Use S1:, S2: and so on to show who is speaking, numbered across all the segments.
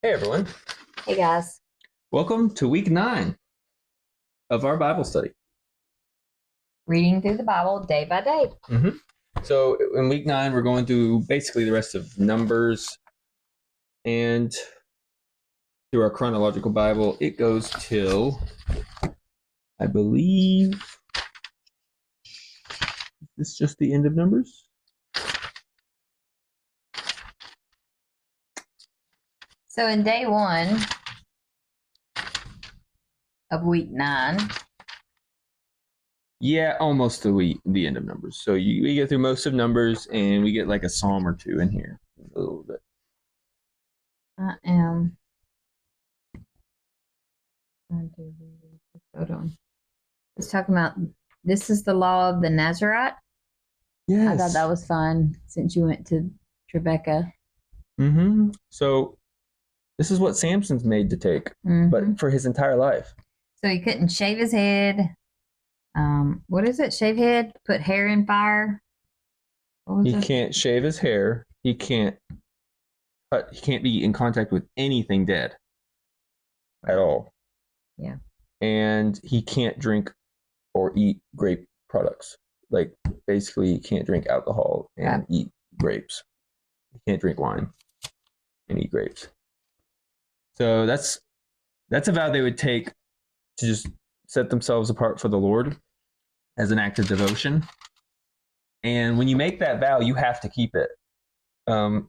S1: Hey everyone,
S2: Hey guys,
S1: welcome to week 9 of our Bible study.
S2: reading through the Bible day by day.
S1: So, in week 9, we're going through basically the rest of Numbers, and through our chronological Bible, it goes till, I believe, this is just the end of Numbers?
S2: So in day 1 of week 9,
S1: Yeah, almost the end of Numbers. So, we get through most of Numbers, and we get like a psalm or two in here, a little bit.
S2: I am. Hold on. It's talking about this is the law of the Nazarite.
S1: Yes.
S2: I thought that was fun since you went to Tribeca.
S1: So, this is what Samson's made to take, but for his entire life.
S2: So he couldn't shave his head. What is it? Shave head? Put hair in fire?
S1: He can't shave his hair. He can't be in contact with anything dead at all.
S2: Yeah.
S1: And he can't drink or eat grape products. Like basically he can't drink alcohol and eat grapes. He can't drink wine and eat grapes. So that's a vow they would take to just set themselves apart for the Lord as an act of devotion. And when you make that vow, you have to keep it.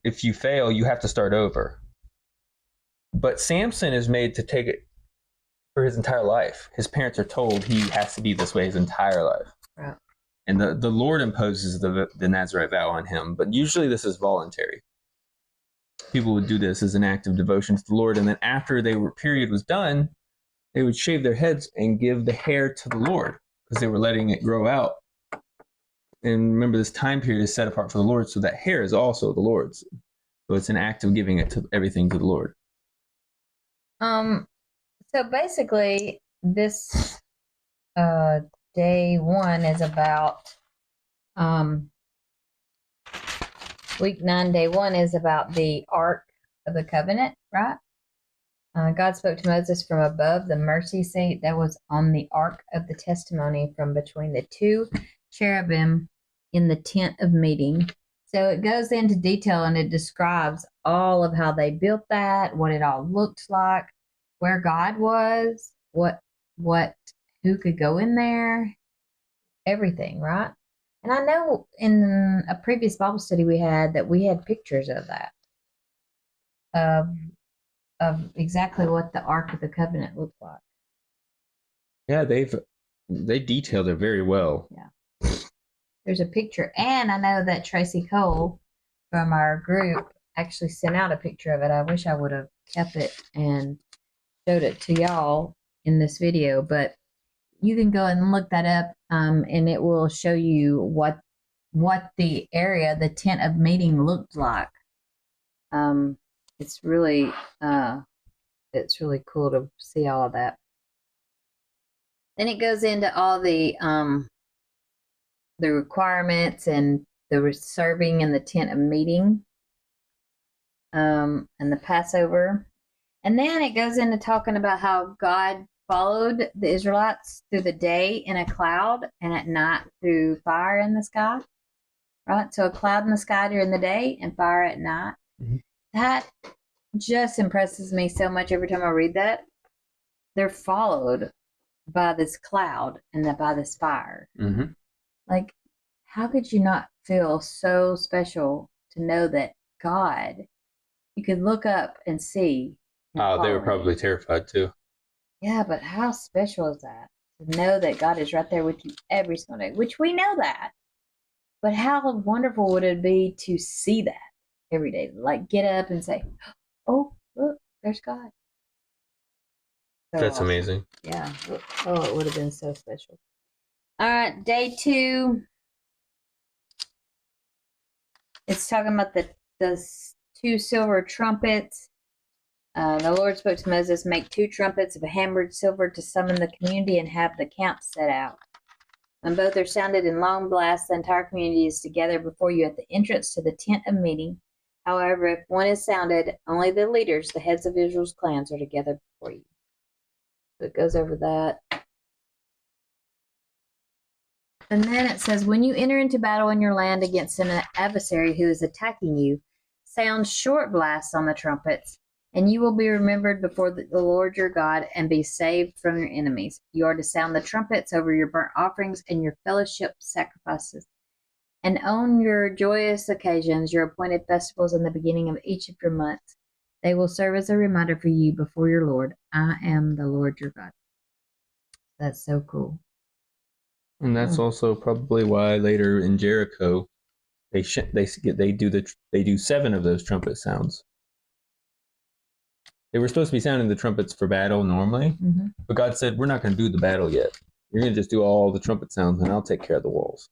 S1: If you fail, you have to start over. But Samson is made to take it for his entire life. His parents are told he has to be this way his entire life.
S2: Right.
S1: And the Lord imposes the Nazarite vow on him, but usually this is voluntary. People would do this as an act of devotion to the Lord, and then after their period was done, they would shave their heads and give the hair to the Lord because they were letting it grow out. And remember, this time period is set apart for the Lord, so that hair is also the Lord's. So it's an act of giving it to everything to the Lord.
S2: So basically, this day 1 is about week 9, day 1 is about the Ark of the Covenant, right? God spoke to Moses from above the mercy seat that was on the Ark of the Testimony from between the 2 cherubim in the tent of meeting. So it goes into detail and it describes all of how they built that, what it all looked like, where God was, who could go in there, everything, right? And I know in a previous Bible study we had that we had pictures of that, of exactly what the Ark of the Covenant looked like.
S1: Yeah, they detailed it very well.
S2: Yeah. There's a picture, and I know that Tracy Cole from our group actually sent out a picture of it. I wish I would have kept it and showed it to y'all in this video, but you can go and look that up, and it will show you what the area, the tent of meeting, looked like. It's really cool to see all of that. Then it goes into all the requirements and the serving in the tent of meeting, and the Passover. And then it goes into talking about how God followed the Israelites through the day in a cloud and at night through fire in the sky. Right? So a cloud in the sky during the day and fire at night. Mm-hmm. That just impresses me so much every time I read that. They're followed by this cloud and by this fire.
S1: Mm-hmm.
S2: Like, how could you not feel so special to know that God, you could look up and see?
S1: Oh, they were probably terrified too.
S2: Yeah, but how special is that? To know that God is right there with you every single day, which we know that. But how wonderful would it be to see that every day? Like get up and say, oh, look, there's God.
S1: So that's awesome. Amazing.
S2: Yeah. Oh, it would have been so special. All right, day 2. It's talking about the 2 silver trumpets. The Lord spoke to Moses, make 2 trumpets of hammered silver to summon the community and have the camp set out. When both are sounded in long blasts, the entire community is together before you at the entrance to the tent of meeting. However, if one is sounded, only the leaders, the heads of Israel's clans, are together before you. So it goes over that. And then it says, when you enter into battle in your land against an adversary who is attacking you, sound short blasts on the trumpets, and you will be remembered before the Lord your God and be saved from your enemies. You are to sound the trumpets over your burnt offerings and your fellowship sacrifices, and on your joyous occasions, your appointed festivals in the beginning of each of your months. They will serve as a reminder for you before your Lord. I am the Lord your God. That's so cool.
S1: And that's also probably why later in Jericho, they do 7 of those trumpet sounds. They were supposed to be sounding the trumpets for battle normally, but God said, we're not going to do the battle yet. You're going to just do all the trumpet sounds, and I'll take care of the walls.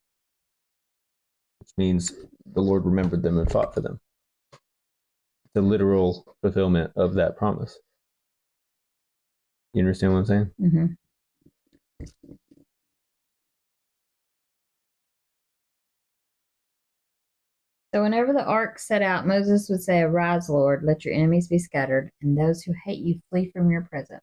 S1: Which means the Lord remembered them and fought for them. The literal fulfillment of that promise. You understand what I'm saying?
S2: Mm-hmm. So whenever the ark set out, Moses would say, arise, Lord, let your enemies be scattered, and those who hate you flee from your presence.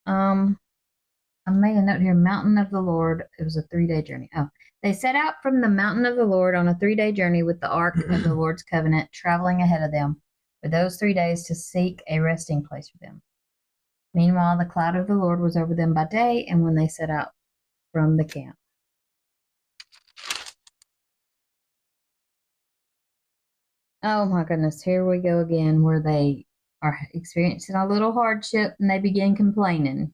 S2: I made a note here, mountain of the Lord. It was a 3-day journey. Oh, they set out from the mountain of the Lord on a 3-day journey with the ark of the Lord's covenant traveling ahead of them for those 3 days to seek a resting place for them. Meanwhile, the cloud of the Lord was over them by day and when they set out from the camp. Oh my goodness, here we go again where they are experiencing a little hardship and they begin complaining.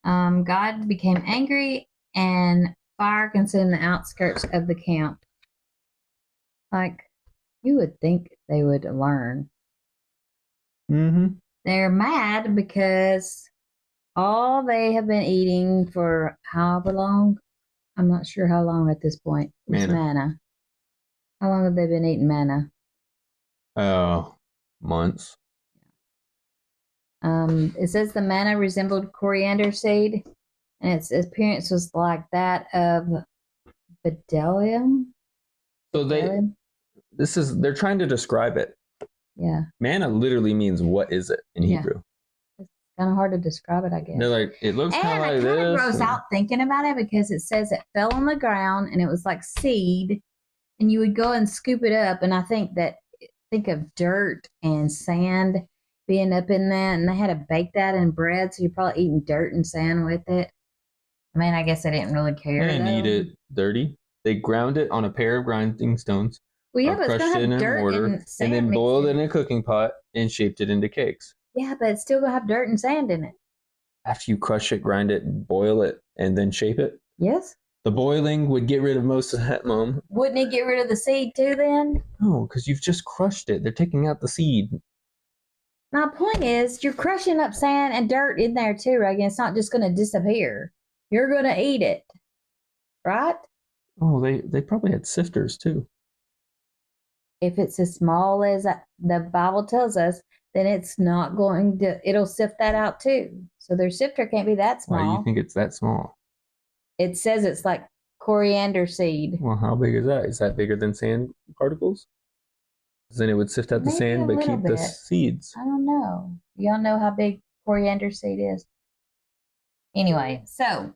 S2: God became angry and fire consumed the outskirts of the camp. Like, you would think they would learn. They're mad because all they have been eating for however long, I'm not sure how long at this point, is manna. How long have they been eating manna?
S1: Months.
S2: It says the manna resembled coriander seed, and its appearance was like that of bdellium.
S1: So they're trying to describe it.
S2: Yeah.
S1: Manna literally means what is it in Hebrew.
S2: It's kind of hard to describe it, I guess.
S1: They're like, it looks kind of like this. And it kind of
S2: grows out thinking about it because it says it fell on the ground and it was like seed, and you would go and scoop it up, and I think of dirt and sand being up in that, and they had to bake that in bread, so you're probably eating dirt and sand with it. I mean, I guess I didn't really care.
S1: They didn't eat it dirty. They ground it on a pair of grinding stones.
S2: Well, yeah, but it's
S1: crushed it in a mortar, and then boiled it in a cooking pot and shaped it into cakes.
S2: Yeah, but it's still gonna have dirt and sand in it.
S1: After you crush it, grind it, boil it, and then shape it?
S2: Yes.
S1: The boiling would get rid of most of that, Mom.
S2: Wouldn't it get rid of the seed too then?
S1: No, because you've just crushed it. They're taking out the seed.
S2: My point is, you're crushing up sand and dirt in there too, Reagan. It's not just going to disappear. You're going to eat it, right?
S1: Oh, they probably had sifters too.
S2: If it's as small as the Bible tells us, then it's not going to, it'll sift that out too. So their sifter can't be that small.
S1: Why do you think it's that small?
S2: It says it's like coriander seed.
S1: Well, how big is that? Is that bigger than sand particles? Then it would sift out the sand but keep the seeds.
S2: I don't know. Y'all know how big coriander seed is? Anyway, so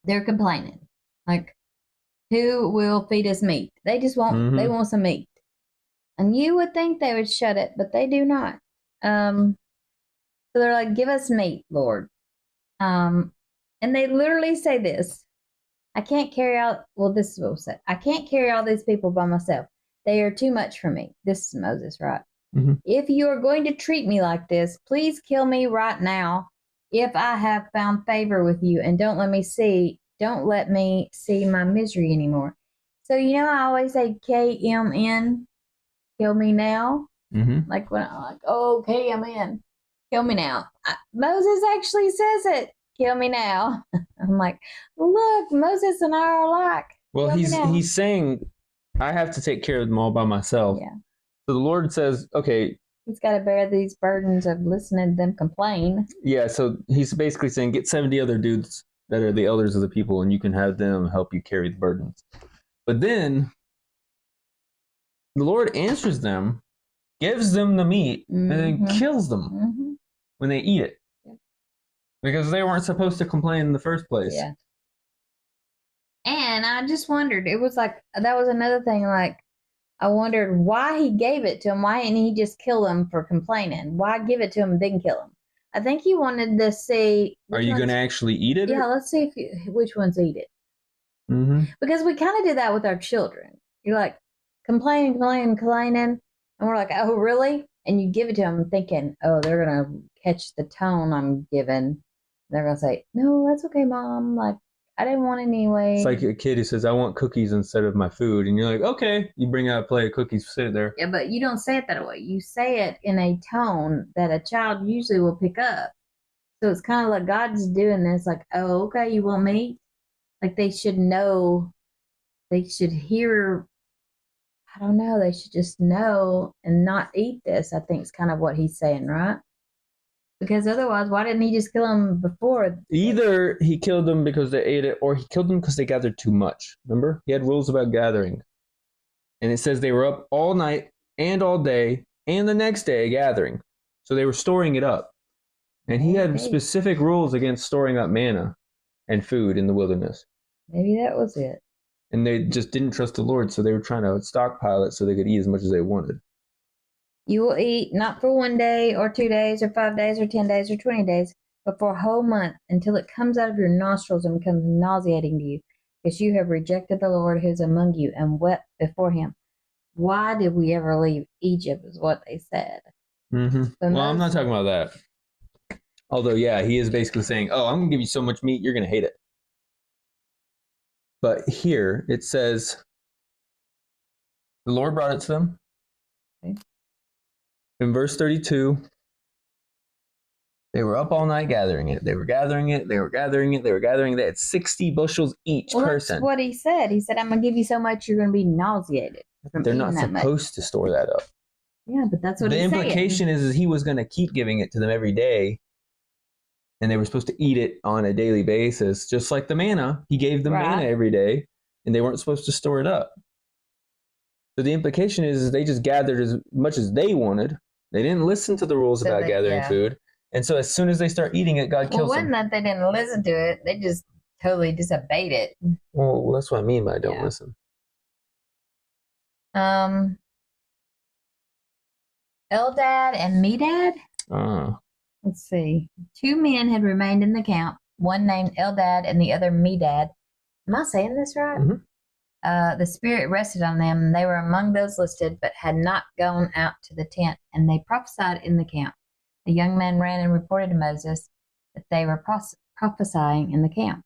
S2: they're complaining. Like, who will feed us meat? They just want, they want some meat. And you would think they would shut it, but they do not. So they're like, give us meat, Lord. And they literally say this. I can't carry out, well, this is what was said. I can't carry all these people by myself. They are too much for me. This is Moses, right? If you are going to treat me like this, please kill me right now if I have found favor with you, and don't let me see my misery anymore. So, you know, I always say KMN, kill me now. Like when I'm like, oh, KMN, kill me now. Moses actually says it, kill me now. I'm like, look, Moses and I are alike.
S1: Well, he's saying, I have to take care of them all by myself.
S2: Yeah.
S1: So the Lord says, okay.
S2: He's got to bear these burdens of listening to them complain. Yeah,
S1: so he's basically saying, get 70 other dudes that are the elders of the people, and you can have them help you carry the burdens. But then the Lord answers them, gives them the meat, and then kills them when they eat it. Because they weren't supposed to complain in the first place.
S2: Yeah. And I just wondered, it was like, that was another thing, like, I wondered why he gave it to him. Why didn't he just kill them for complaining? Why give it to him and then kill him? I think he wanted to see.
S1: Are you going to actually eat it?
S2: Yeah, let's see which ones eat it. Because we kind of do that with our children. You're like, complaining, and we're like, oh, really? And you give it to them thinking, oh, they're going to catch the tone I'm giving. They're going to say, no, that's okay, Mom. Like, I didn't want it anyway.
S1: It's like a kid who says, I want cookies instead of my food. And you're like, okay. You bring out a plate of cookies, sit there.
S2: Yeah, but you don't say it that way. You say it in a tone that a child usually will pick up. So it's kind of like God's doing this, like, oh, okay, you want meat? Like they should know, they should hear, I don't know, they should just know and not eat this, I think is kind of what he's saying, right? Because otherwise, why didn't he just kill them before?
S1: Either he killed them because they ate it, or he killed them because they gathered too much. Remember? He had rules about gathering. And it says they were up all night and all day and the next day gathering. So they were storing it up. And he had specific rules against storing up manna and food in the wilderness.
S2: Maybe that was it.
S1: And they just didn't trust the Lord, so they were trying to stockpile it so they could eat as much as they wanted.
S2: You will eat not for 1 day or 2 days or 5 days or 10 days or 20 days, but for a whole month until it comes out of your nostrils and becomes nauseating to you, because you have rejected the Lord who is among you and wept before him. Why did we ever leave Egypt is what they said.
S1: Well, I'm not talking about that. Although, yeah, he is basically saying, oh, I'm going to give you so much meat, you're going to hate it. But here it says, the Lord brought it to them. Okay. In verse 32, they were up all night gathering it. They were gathering it. They were gathering it. They were gathering it. They had 60 bushels each person.
S2: That's what he said. He said, I'm going to give you so much, you're going to be nauseated.
S1: They're not supposed to store that up.
S2: Yeah, but that's what
S1: the implication is he was going to keep giving it to them every day. And they were supposed to eat it on a daily basis, just like the manna. He gave them manna every day, and they weren't supposed to store it up. So the implication is they just gathered as much as they wanted. They didn't listen to the rules about gathering food. And so as soon as they start eating it, God kills them.
S2: Well, it wasn't that they didn't listen to it. They just totally disobeyed it.
S1: Well, that's what I mean by don't listen.
S2: Eldad and Medad? Let's see. 2 men had remained in the camp, one named Eldad and the other Medad. Am I saying this right? The Spirit rested on them, and they were among those listed, but had not gone out to the tent, and they prophesied in the camp. The young man ran and reported to Moses that they were prophesying in the camp.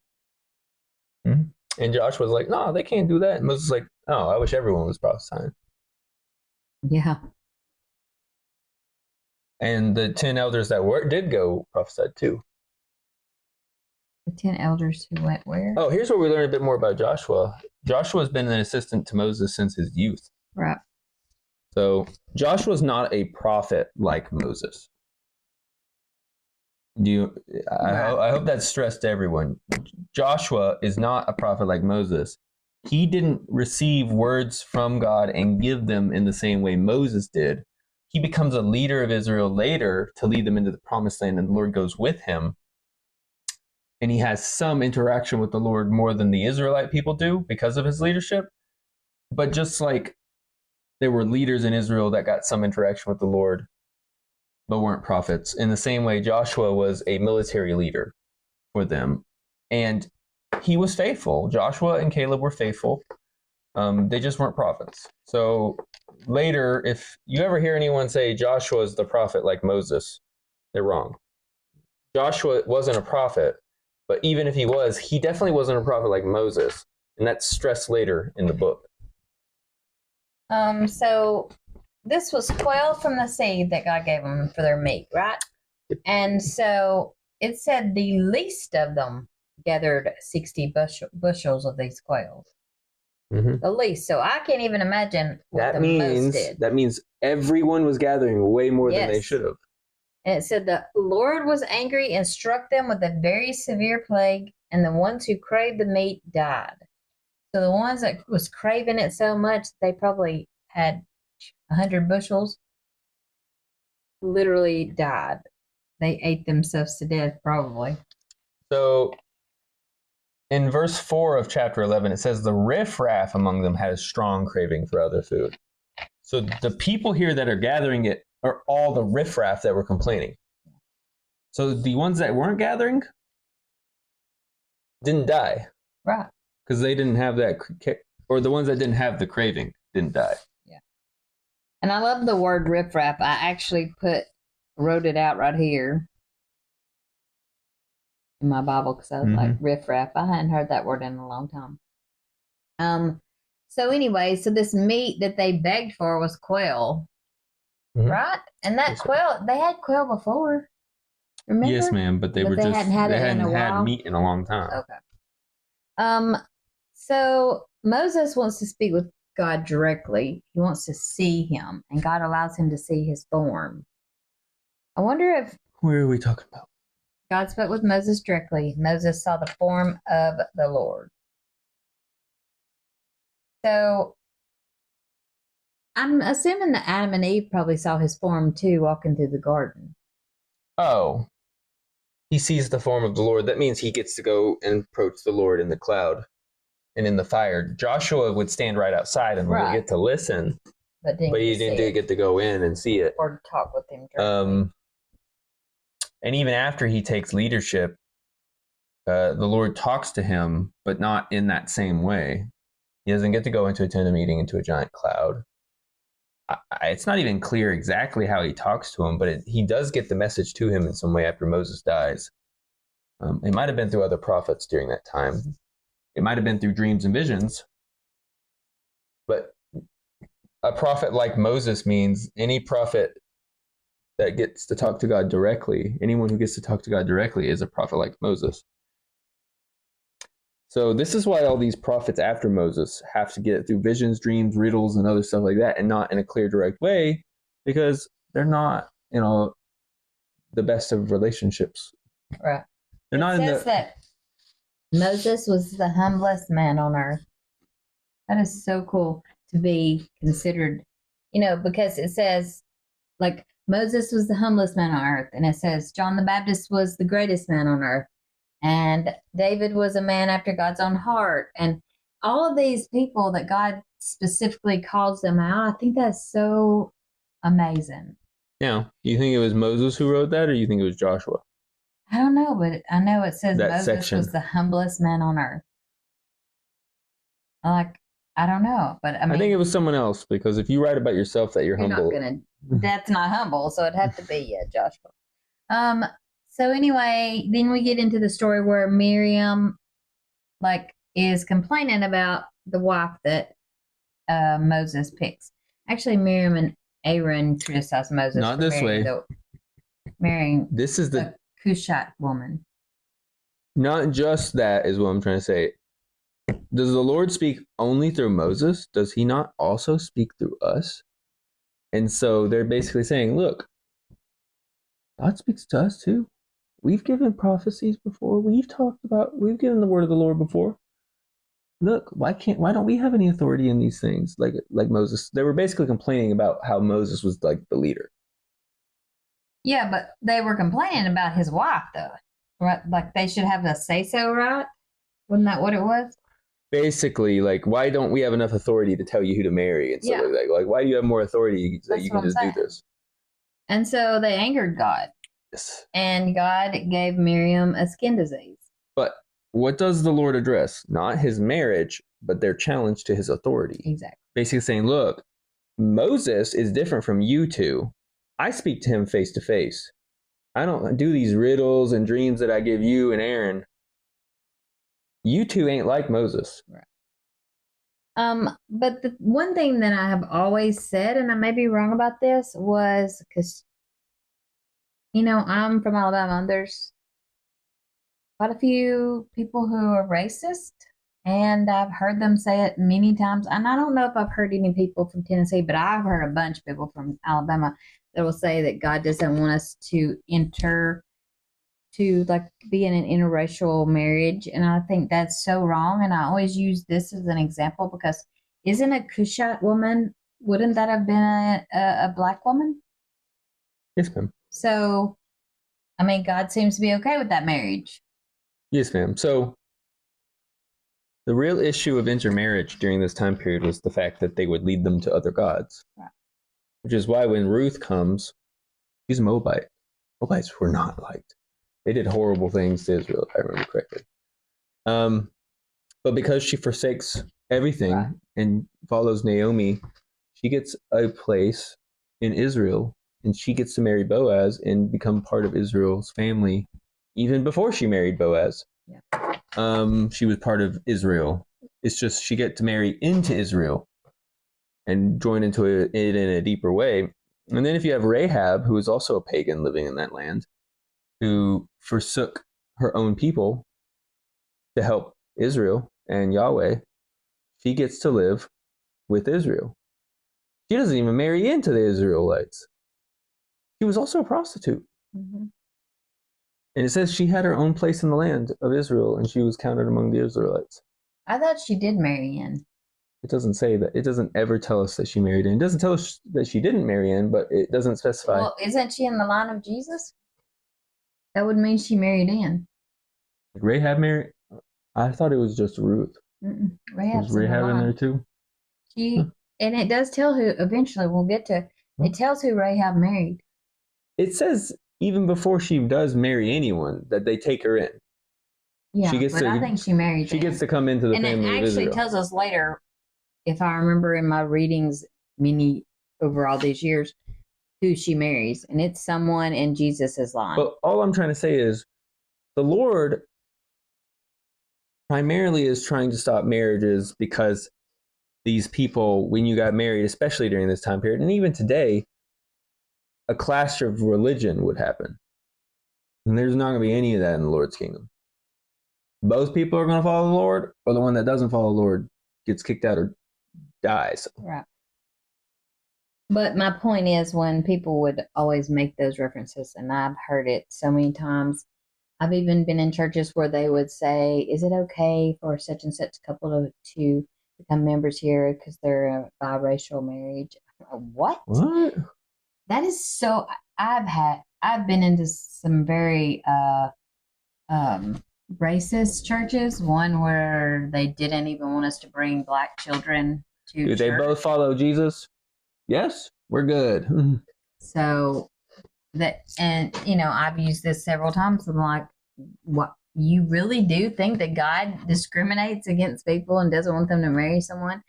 S1: And Joshua was like, no, they can't do that. And Moses was like, oh, I wish everyone was prophesying.
S2: Yeah.
S1: And the 10 elders that did go prophesied too.
S2: The 10 elders who went where?
S1: Oh, here's where we learn a bit more about Joshua. Joshua's been an assistant to Moses since his youth.
S2: Right.
S1: So Joshua's not a prophet like Moses. I hope that's stressed to everyone. Joshua is not a prophet like Moses. He didn't receive words from God and give them in the same way Moses did. He becomes a leader of Israel later to lead them into the promised land, and the Lord goes with him. And he has some interaction with the Lord more than the Israelite people do because of his leadership. But just like there were leaders in Israel that got some interaction with the Lord, but weren't prophets, in the same way Joshua was a military leader for them. And he was faithful. Joshua and Caleb were faithful. They just weren't prophets. So later, if you ever hear anyone say Joshua is the prophet like Moses, they're wrong. Joshua wasn't a prophet, but even if he was, he definitely wasn't a prophet like Moses. And that's stressed later in the book.
S2: So this was quail from the seed that God gave them for their meat, right? And so it said the least of them gathered 60 bushels of these quails. The least. So I can't even imagine what most did.
S1: That means everyone was gathering way more than they should have.
S2: And it said the Lord was angry and struck them with a very severe plague, and the ones who craved the meat died. So the ones that was craving it so much, they probably had 100 bushels, literally died. They ate themselves to death, probably.
S1: So in verse 4 of chapter 11, it says the riffraff among them had a strong craving for other food. So the people here that are gathering it are all the riffraff that were complaining. So the ones that weren't gathering didn't die.
S2: Right.
S1: Because they didn't have that, or the ones that didn't have the craving didn't die.
S2: Yeah. And I love the word riffraff. I actually wrote it out right here in my Bible because I was like, riffraff. I hadn't heard that word in a long time. So anyway, so this meat that they begged for was quail, right? And that quail, they had quail before. Remember?
S1: Yes, ma'am, but they hadn't had meat in a long time.
S2: Okay. So Moses wants to speak with God directly. He wants to see him, and God allows him to see his form. I wonder if...
S1: Where are we talking about?
S2: God spoke with Moses directly. Moses saw the form of the Lord. So I'm assuming that Adam and Eve probably saw his form too, walking through the garden.
S1: Oh, he sees the form of the Lord. That means he gets to go and approach the Lord in the cloud and in the fire. Joshua would stand right outside and get to listen, but he didn't get to go in and see it
S2: or talk with him directly.
S1: And even after he takes leadership, the Lord talks to him, but not in that same way. He doesn't get to go into a tent of meeting into a giant cloud. It's not even clear exactly how he talks to him, but he does get the message to him in some way after Moses dies. It might have been through other prophets during that time. It might have been through dreams and visions. But a prophet like Moses means any prophet that gets to talk to God directly, anyone who gets to talk to God directly is a prophet like Moses. So this is why all these prophets after Moses have to get it through visions, dreams, riddles, and other stuff like that, and not in a clear, direct way, because they're not, the best of relationships.
S2: Right.
S1: They're not in the... It says
S2: that Moses was the humblest man on earth. That is so cool to be considered, because it says, like, Moses was the humblest man on earth, and it says John the Baptist was the greatest man on earth. And David was a man after God's own heart. And all of these people that God specifically calls them out, I think that's so amazing.
S1: Now, you think it was Moses who wrote that, or you think it was Joshua?
S2: I don't know, but I know it says
S1: that
S2: Moses
S1: section
S2: was the humblest man on earth. I don't know, but I
S1: think it was someone else, because if you write about yourself that you're humble,
S2: that's not humble, so it'd have to be Joshua. So anyway, then we get into the story where Miriam, is complaining about the wife that Moses picks. Actually, Miriam and Aaron criticized Moses.
S1: Not this way.
S2: Marrying
S1: this is the
S2: Cushite woman.
S1: Not just that is what I'm trying to say. Does the Lord speak only through Moses? Does he not also speak through us? And so they're basically saying, look, God speaks to us too. We've given prophecies before. We've given the word of the Lord before. Look, why don't we have any authority in these things like Moses? They were basically complaining about how Moses was like the leader.
S2: Yeah, but they were complaining about his wife though. Right? Like they should have a say-so, right? Wasn't that what it was?
S1: Basically, why don't we have enough authority to tell you who to marry and stuff like that? Like, why do you have more authority that you can just do this? And
S2: so they angered God.
S1: Yes.
S2: And God gave Miriam a skin disease.
S1: But what does the Lord address? Not his marriage, but their challenge to his authority.
S2: Exactly.
S1: Basically saying, look, Moses is different from you two. I speak to him face to face. I don't do these riddles and dreams that I give you and Aaron. You two ain't like Moses.
S2: Right. But the one thing that I have always said, and I may be wrong about this, was because, I'm from Alabama. There's quite a few people who are racist, and I've heard them say it many times. And I don't know if I've heard any people from Tennessee, but I've heard a bunch of people from Alabama that will say that God doesn't want us to be in an interracial marriage. And I think that's so wrong. And I always use this as an example because isn't a Cushite woman wouldn't that have been a black woman?
S1: Yes, ma'am.
S2: So, I mean, God seems to be okay with that marriage.
S1: Yes, ma'am. So the real issue of intermarriage during this time period was the fact that they would lead them to other gods.
S2: Right.
S1: Which is why when Ruth comes, she's a Moabite. Moabites were not liked. They did horrible things to Israel, if I remember correctly. But because she forsakes everything
S2: Right.
S1: and follows Naomi, she gets a place in Israel, and she gets to marry Boaz and become part of Israel's family. Even before she married Boaz, she was part of Israel. It's just she get to marry into Israel and join into it in a deeper way. And then if you have Rahab, who is also a pagan living in that land, who forsook her own people to help Israel and Yahweh, she gets to live with Israel. She doesn't even marry into the Israelites. She was also a prostitute.
S2: Mm-hmm.
S1: And it says she had her own place in the land of Israel, and she was counted among the Israelites.
S2: I thought she did marry in.
S1: It doesn't say that. It doesn't ever tell us that she married in. It doesn't tell us that she didn't marry in, but it doesn't specify.
S2: Well, isn't she in the line of Jesus? That would mean she married in.
S1: Did Rahab marry? I thought it was just Ruth.
S2: Rahab's
S1: Was Rahab in there too?
S2: And it does tell who. Eventually, we'll get to. It tells who Rahab married.
S1: It says even before she does marry anyone that they take her in.
S2: Yeah, I think she married.
S1: She gets to come into the family of Israel.
S2: And it actually tells us later, if I remember in my readings, over all these years, who she marries, and it's someone in Jesus's line.
S1: But all I'm trying to say is, the Lord primarily is trying to stop marriages because these people, when you got married, especially during this time period, and even today, a clash of religion would happen. And there's not going to be any of that in the Lord's kingdom. Both people are going to follow the Lord, or the one that doesn't follow the Lord gets kicked out or dies.
S2: Right. But my point is, when people would always make those references, and I've heard it so many times, I've even been in churches where they would say, is it okay for such and such couple to become members here because they're a biracial marriage? What? That is so. I've been into some very racist churches. One where they didn't even want us to bring black children to church.
S1: They both follow Jesus? Yes, we're good.
S2: So that, and I've used this several times. I'm like, what? You really do think that God discriminates against people and doesn't want them to marry someone?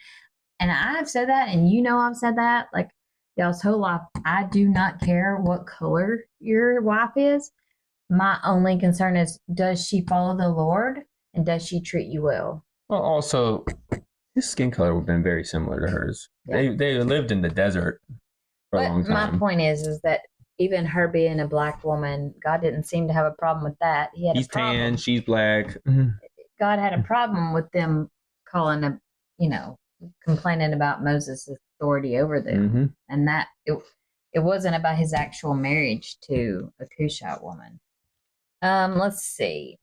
S2: And I've said that, and I've said that like y'all's whole life. I do not care what color your wife is. My only concern is, does she follow the Lord and does she treat you well?
S1: Well, also, his skin color would have been very similar to hers. Yeah. They lived in the desert for a long time.
S2: My point is that even her being a black woman, God didn't seem to have a problem with that.
S1: He's tan, she's black.
S2: God had a problem with them calling complaining about Moses' authority over them, and that it wasn't about his actual marriage to a Cushite woman. Let's see.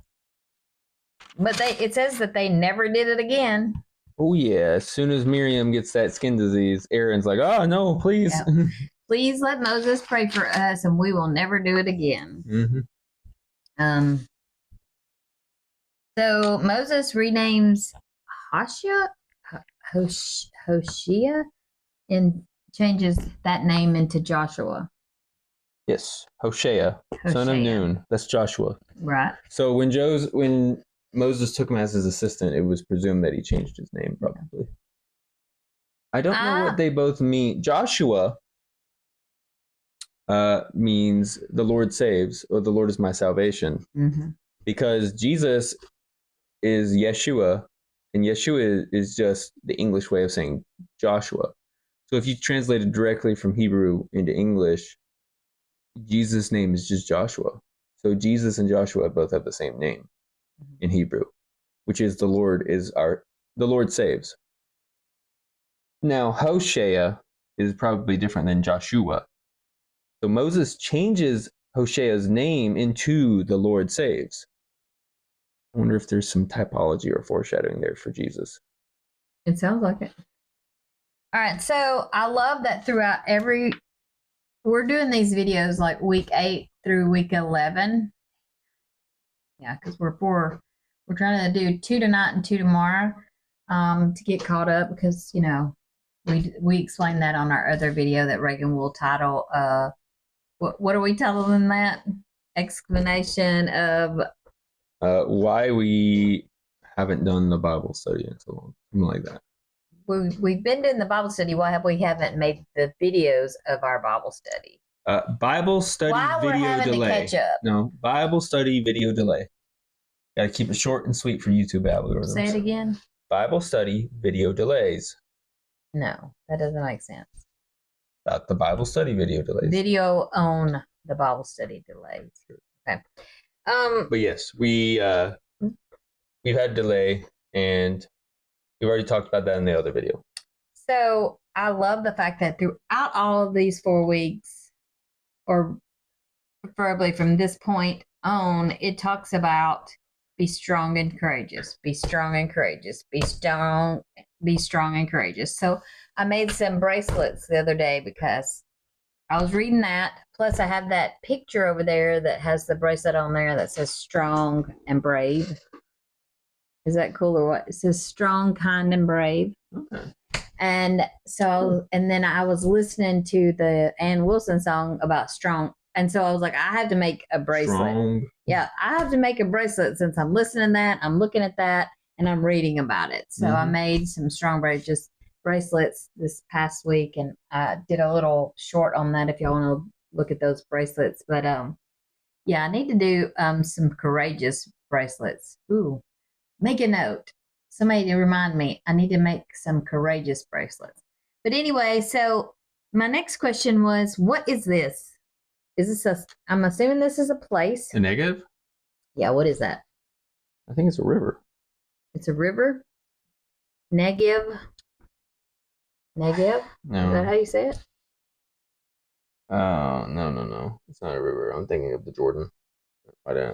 S2: But it says that they never did it again.
S1: Oh yeah, as soon as Miriam gets that skin disease, Aaron's like, oh no, please.
S2: Yeah. Please let Moses pray for us and we will never do it again. So Moses renames Hoshea and changes that name into Joshua.
S1: Yes, Hoshea, son of Nun. That's Joshua.
S2: Right.
S1: So when Moses took him as his assistant, it was presumed that he changed his name, probably. I don't know what they both mean. Joshua means the Lord saves, or the Lord is my salvation. Because Jesus is Yeshua, and Yeshua is just the English way of saying Joshua. So if you translate it directly from Hebrew into English, Jesus' name is just Joshua. So Jesus and Joshua both have the same name in Hebrew, which is the Lord saves. Now, Hoshea is probably different than Joshua. So Moses changes Hoshea's name into the Lord saves. I wonder if there's some typology or foreshadowing there for Jesus.
S2: It sounds like it. All right, so I love that throughout we're doing these videos like week 8 through week 11. Yeah, because we're trying to do 2 tonight and 2 tomorrow to get caught up because we explained that on our other video that Reagan will title what are we telling that explanation of
S1: why we haven't done the Bible study in so long, something like that.
S2: We've been doing the Bible study. Why haven't made the videos of our Bible study?
S1: Bible study
S2: Why
S1: video
S2: we're having
S1: delay.
S2: to catch up?
S1: No, Bible study video delay. Got to keep it short and sweet for YouTube algorithms.
S2: Say it again.
S1: Bible study video delays.
S2: No, that doesn't make sense.
S1: Not the Bible study video delays.
S2: Video on the Bible study delays. Okay.
S1: But yes, we've had delay, and we've already talked about that in the other video.
S2: So I love the fact that throughout all of these 4 weeks, or preferably from this point on, it talks about be strong and courageous, be strong and courageous, be strong and courageous. So I made some bracelets the other day because I was reading that. Plus I have that picture over there that has the bracelet on there that says strong and brave. Is that cool or what? It says strong, kind, and brave.
S1: Okay.
S2: And so, and then I was listening to the Ann Wilson song about strong. And so I was like, I have to make a bracelet.
S1: Strong.
S2: Yeah, I have to make a bracelet since I'm listening to that, I'm looking at that, and I'm reading about it. So I made some strong bracelets this past week, and I did a little short on that if y'all want to look at those bracelets. But yeah, I need to do some courageous bracelets. Ooh, make a note. Somebody to remind me, I need to make some courageous bracelets. But anyway, so my next question was, what is this? Is this I'm assuming this is a place.
S1: A negative?
S2: Yeah, what is that?
S1: I think it's a river.
S2: It's a river? Negev? Negev?
S1: No.
S2: Is that how you say it?
S1: No. It's not a river. I'm thinking of the Jordan. Why did I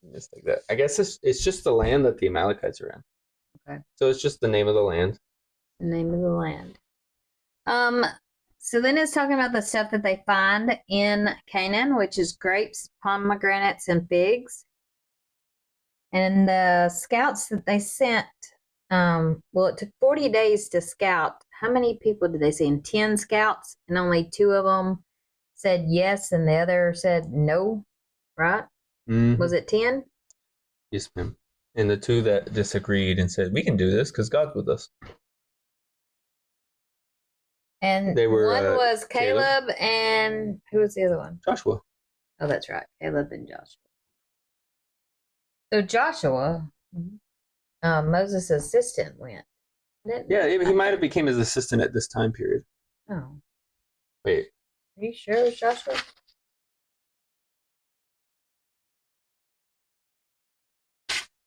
S1: mistake that? I guess it's just the land that the Amalekites are in.
S2: Okay.
S1: So it's just the name of the land.
S2: The name of the land. So then it's talking about the stuff that they find in Canaan, which is grapes, pomegranates, and figs. And the scouts that they sent, well, it took 40 days to scout. How many people did they send? 10 scouts, and only 2 of them said yes, and the other said no, right?
S1: Mm-hmm.
S2: Was it 10?
S1: Yes, ma'am. And the 2 that disagreed and said, we can do this because God's with us.
S2: And
S1: they were,
S2: one was Caleb, and who was the other one?
S1: Joshua.
S2: Oh, that's right. Caleb and Joshua. So Joshua, Moses' assistant, went.
S1: Yeah, he might have became his assistant at this time period.
S2: Oh.
S1: Wait.
S2: Are you sure it was Joshua?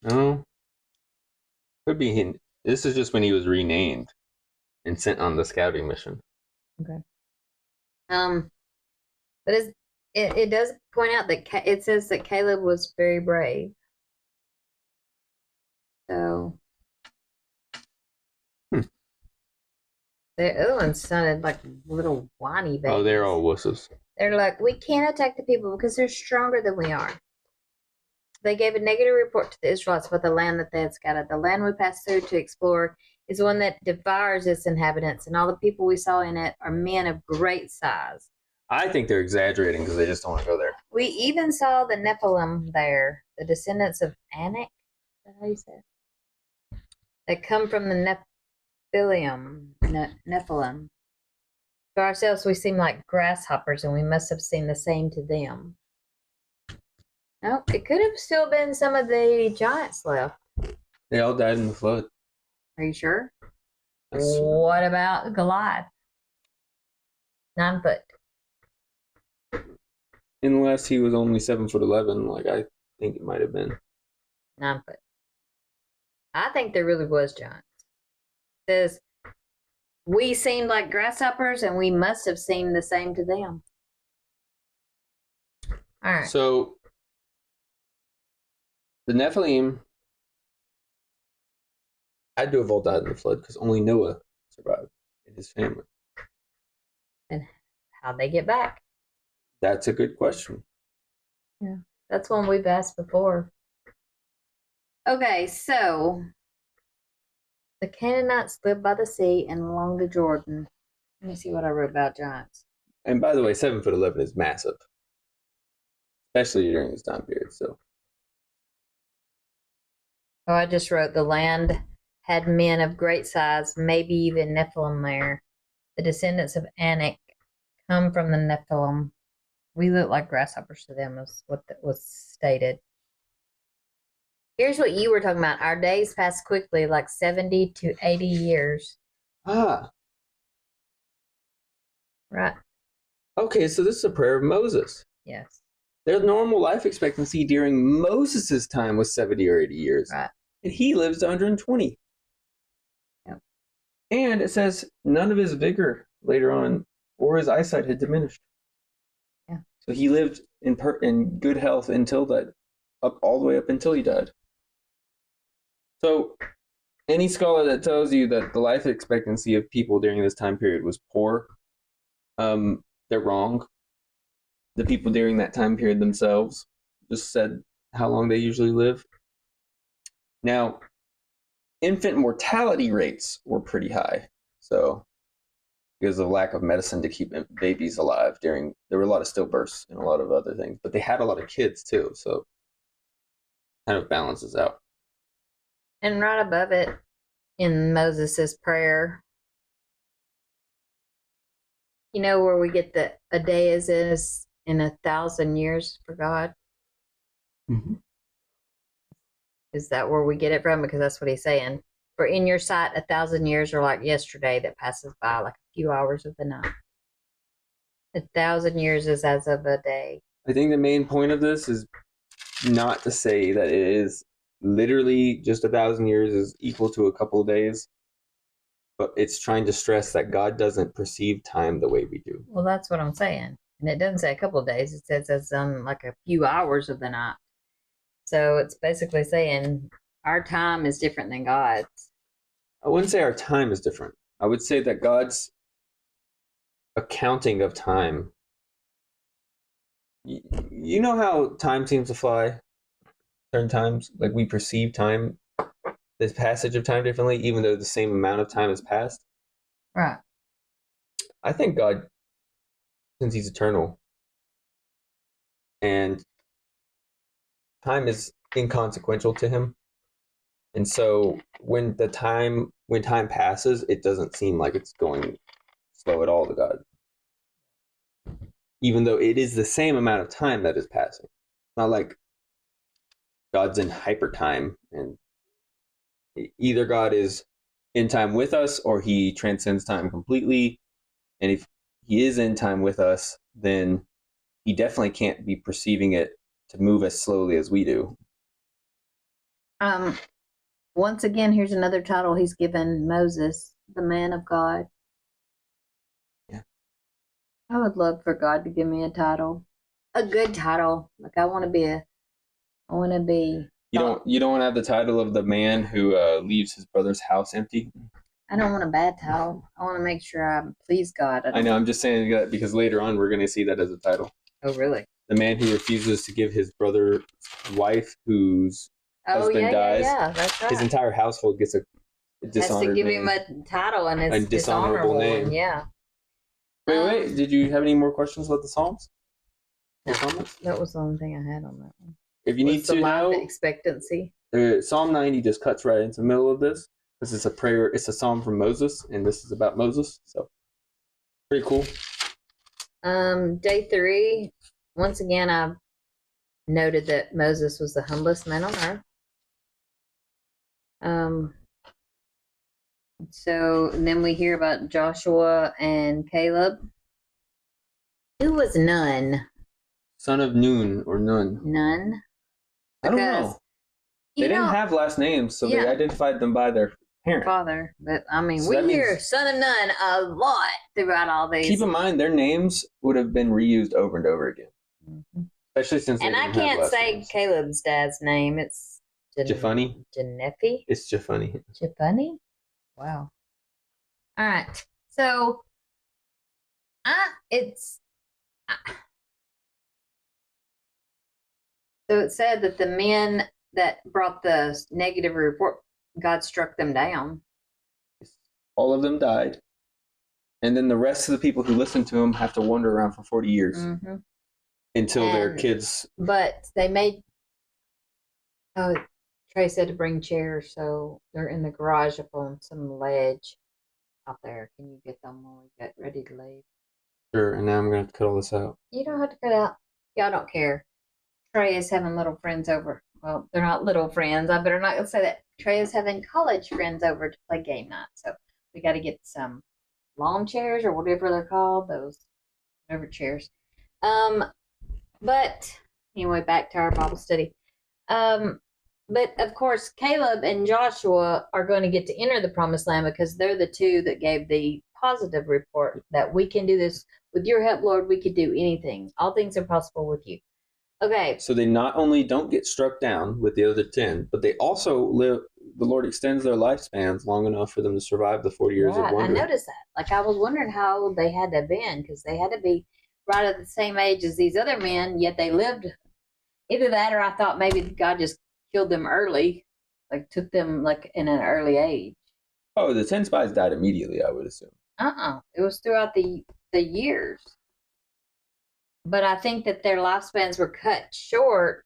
S1: No. Could be him. This is just when he was renamed and sent on the scouting mission.
S2: Okay. But it does point out that it says that Caleb was very brave. So the other ones sounded like little whiny babies.
S1: Oh, they're all wusses.
S2: They're like, we can't attack the people because they're stronger than we are. They gave a negative report to the Israelites about the land that they had scouted. The land we passed through to explore is one that devours its inhabitants, and all the people we saw in it are men of great size.
S1: I think they're exaggerating because they just don't want to go there.
S2: We even saw the Nephilim there, the descendants of Anak. Is that how you say it? That come from the Nephilim. To ourselves, we seem like grasshoppers, and we must have seen the same to them. No, it could have still been some of the giants left.
S1: They all died in the flood.
S2: Are you sure? What about Goliath? 9 foot.
S1: Unless he was only 7'11", like I think it might have been.
S2: 9 foot. I think there really was giants. It says, we seemed like grasshoppers, and we must have seemed the same to them. All right.
S1: So, the Nephilim had to have all died in the flood because only Noah survived. And his family.
S2: And how'd they get back?
S1: That's a good question.
S2: Yeah, that's one we've asked before. Okay, so the Canaanites lived by the sea and along the Jordan. Let me see what I wrote about giants.
S1: And by the way, 7'11" is massive, especially during this time period. So,
S2: Oh, I just wrote the land had men of great size, maybe even Nephilim there. The descendants of Anak come from the Nephilim. We look like grasshoppers to them, is what was stated. Here's what you were talking about. Our days pass quickly, like 70 to 80 years.
S1: right. Okay, so this is a prayer of Moses.
S2: Yes.
S1: Their normal life expectancy during Moses' time was 70 or 80 years.
S2: Right.
S1: And he lives to 120.
S2: Yep.
S1: And it says none of his vigor later on or his eyesight had diminished.
S2: Yeah.
S1: So he lived in good health until that, all the way up until he died. So any scholar that tells you that the life expectancy of people during this time period was poor, they're wrong. The people during that time period themselves just said how long they usually live. Now, infant mortality rates were pretty high. So because of lack of medicine to keep babies alive there were a lot of stillbirths and a lot of other things, but they had a lot of kids too. So kind of balances out.
S2: And right above it in Moses' prayer, you know where we get a day is in 1,000 years for God?
S1: Mm-hmm.
S2: Is that where we get it from? Because that's what he's saying. For in your sight, 1,000 years are like yesterday that passes by, like a few hours of the night. 1,000 years is as of a day.
S1: I think the main point of this is not to say that it is literally just 1,000 years is equal to a couple of days, but it's trying to stress that God doesn't perceive time the way we do.
S2: Well, that's what I'm saying. And it doesn't say a couple of days. It says as like a few hours of the night. So it's basically saying our time is different than God's.
S1: I wouldn't say our time is different. I would say that God's accounting of time. You know how time seems to fly certain times? Like we perceive time, this passage of time differently, even though the same amount of time has passed?
S2: Right.
S1: I think God, since he's eternal, and time is inconsequential to him. And so when time passes, it doesn't seem like it's going slow at all to God. Even though it is the same amount of time that is passing. It's not like God's in hyper time, and either God is in time with us or he transcends time completely. And if he is in time with us, then he definitely can't be perceiving it to move as slowly as we do.
S2: Once again, here's another title he's given Moses, the man of God.
S1: Yeah.
S2: I would love for God to give me a title, a good title. Like I want to be.
S1: You don't want to have the title of the man who leaves his brother's house empty.
S2: I don't want a bad title. I want to make sure I please God.
S1: I know. I'm just saying that because later on we're going to see that as a title.
S2: Oh, really?
S1: The man who refuses to give his brother's wife, whose husband dies.
S2: Yeah, that's right.
S1: His entire household gets a dishonored
S2: has to give
S1: name.
S2: him a title and it's
S1: A dishonorable name.
S2: One, yeah.
S1: Wait. Did you have any more questions about the Psalms?
S2: No, that was the only thing I had on that one.
S1: If you need to know,
S2: expectancy.
S1: Psalm 90 just cuts right into the middle of this. This is a prayer. It's a psalm from Moses, and this is about Moses. So pretty cool.
S2: Day 3. Once again, I noted that Moses was the humblest man on earth. So then we hear about Joshua and Caleb. Who was Nun?
S1: Son of Nun or Nun.
S2: Nun?
S1: I don't know. They didn't have last names, so they identified them by their parent.
S2: Father. But, I mean,
S1: So
S2: we hear Son of Nun a lot throughout all these.
S1: Keep in mind, their names would have been reused over and over again. Mm-hmm. Especially since they
S2: didn't have last names. Caleb's dad's name. It's
S1: Jephunneh.
S2: Janefi?
S1: It's Jephunneh.
S2: Jephunneh? Wow. All right. So, so it said that the men that brought the negative report, God struck them down.
S1: All of them died. And then the rest of the people who listened to him have to wander around for 40 years until their kids.
S2: But they made. Oh, Trey said to bring chairs, so they're in the garage up on some ledge out there. Can you get them when we get ready to leave?
S1: Sure, and now I'm going to have to cut all this out.
S2: You don't have to cut out. Y'all don't care. Trey is having little friends over. Well, they're not little friends. I better not going to say that. Trey is having college friends over to play game night. So we got to get some lawn chairs or whatever they're called. Those, whatever chairs. But anyway, back to our Bible study. But of course, Caleb and Joshua are going to get to enter the promised land because they're the two that gave the positive report that we can do this. With your help, Lord, we could do anything. All things are possible with you. Okay.
S1: So they not only don't get struck down with the other 10, but they also live. The Lord extends their lifespans long enough for them to survive the 40 years of wonder.
S2: I noticed that. Like, I was wondering how old they had to have been because they had to be right at the same age as these other men, yet they lived. Either that or I thought maybe God just killed them early, like took them like in an early age.
S1: Oh, the 10 spies died immediately, I would assume.
S2: It was throughout the years. But I think that their lifespans were cut short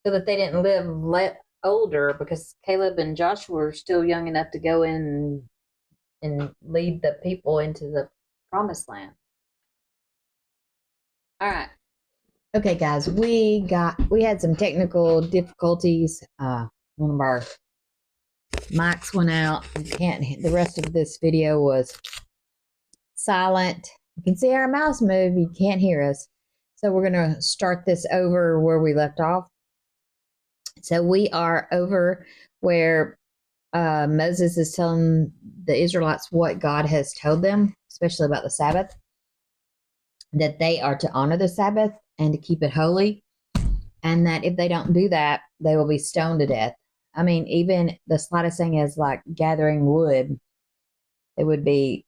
S2: so that they didn't live older because Caleb and Joshua were still young enough to go in and lead the people into the promised land. All right. Okay, guys, we had some technical difficulties. One of our mics went out. The rest of this video was silent. You can see our mouse move. You can't hear us. So we're going to start this over where we left off. So we are over where Moses is telling the Israelites what God has told them, especially about the Sabbath, that they are to honor the Sabbath and to keep it holy, and that if they don't do that, they will be stoned to death. I mean, even the slightest thing as like gathering wood, it would be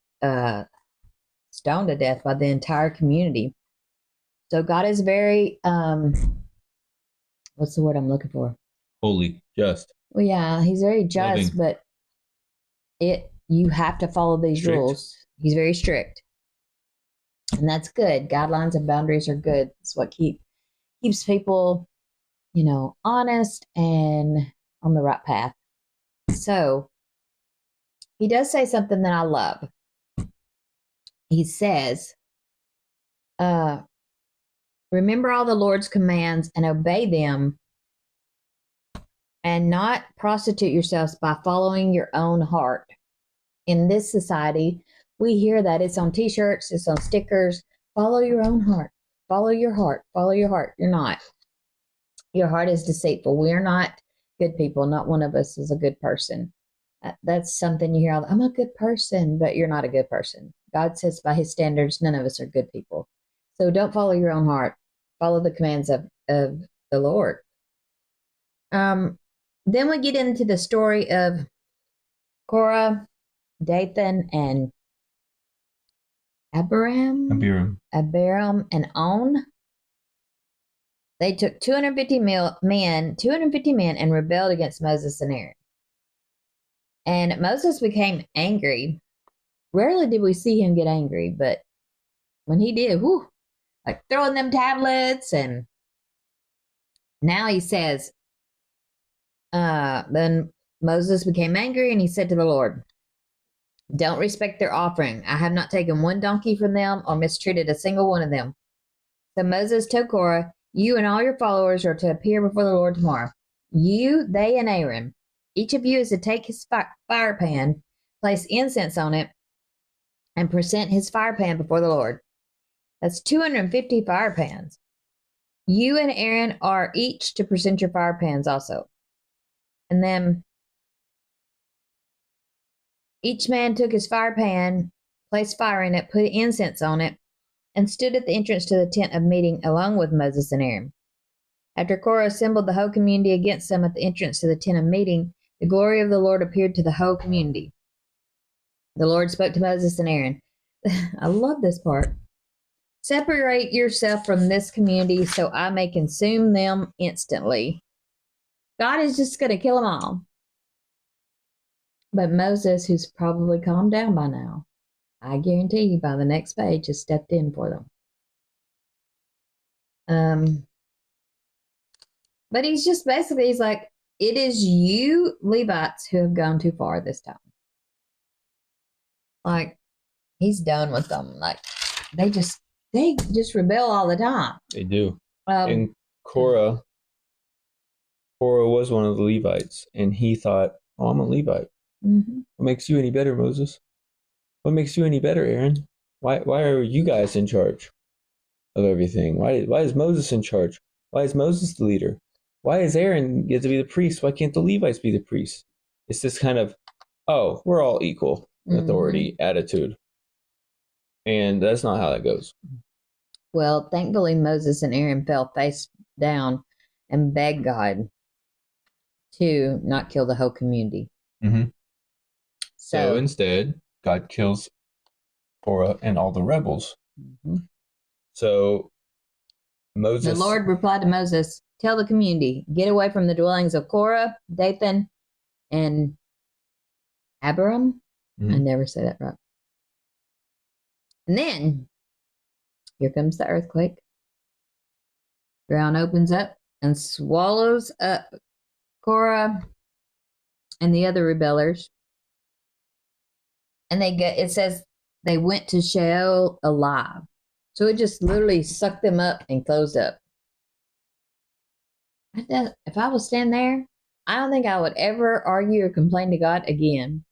S2: stoned to death by the entire community. So God is very, what's the word I'm looking for?
S1: Holy, just.
S2: Well, yeah, he's very just,
S1: loving.
S2: But you have to follow these rules. He's very strict. And that's good. Guidelines and boundaries are good. It's what keeps people, honest and on the right path. So he does say something that I love. He says, remember all the Lord's commands and obey them, and not prostitute yourselves by following your own heart. In this society, we hear that it's on t-shirts, it's on stickers. Follow your own heart. Follow your heart. Follow your heart. You're not. Your heart is deceitful. We are not good people. Not one of us is a good person. That's something you hear all. I'm a good person, but you're not a good person. God says by his standards, none of us are good people. So don't follow your own heart. Follow the commands of the Lord. Then we get into the story of Korah, Dathan, and Abiram and On. They took 250 men and rebelled against Moses and Aaron. And Moses became angry. Rarely did we see him get angry, but when he did, like throwing them tablets, and now he says, then Moses became angry and he said to the Lord, don't respect their offering. I have not taken one donkey from them or mistreated a single one of them. So Moses told Korah, you and all your followers are to appear before the Lord tomorrow. You, they, and Aaron. Each of you is to take his fire pan, place incense on it, and present his fire pan before the Lord. That's 250 fire pans. You and Aaron are each to present your fire pans also. And then each man took his fire pan, placed fire in it, put incense on it, and stood at the entrance to the tent of meeting along with Moses and Aaron. After Korah assembled the whole community against them at the entrance to the tent of meeting, the glory of the Lord appeared to the whole community. The Lord spoke to Moses and Aaron. I love this part. Separate yourself from this community so I may consume them instantly. God is just going to kill them all. But Moses, who's probably calmed down by now, I guarantee you by the next page, has stepped in for them. But he's just basically, he's like, it is you Levites who have gone too far this time. Like, he's done with them. Like, they just rebel all the time.
S1: They do. And Korah was one of the Levites, and he thought, oh, I'm a Levite.
S2: Mm-hmm.
S1: What makes you any better, Moses? What makes you any better, Aaron? Why are you guys in charge of everything? Why is Moses in charge? Why is Moses the leader? Why is Aaron get to be the priest? Why can't the Levites be the priests? It's this kind of, oh, we're all equal authority attitude. And that's not how that goes.
S2: Well, thankfully, Moses and Aaron fell face down and begged God to not kill the whole community.
S1: Mm-hmm. So instead, God kills Korah and all the rebels.
S2: Mm-hmm.
S1: So Moses...
S2: The Lord replied to Moses, tell the community, get away from the dwellings of Korah, Dathan, and Abiram. Mm-hmm. I never say that right. And then, here comes the earthquake. Ground opens up and swallows up Korah and the other rebellers. And it says they went to Sheol alive. So it just literally sucked them up and closed up. If I was standing there, I don't think I would ever argue or complain to God again.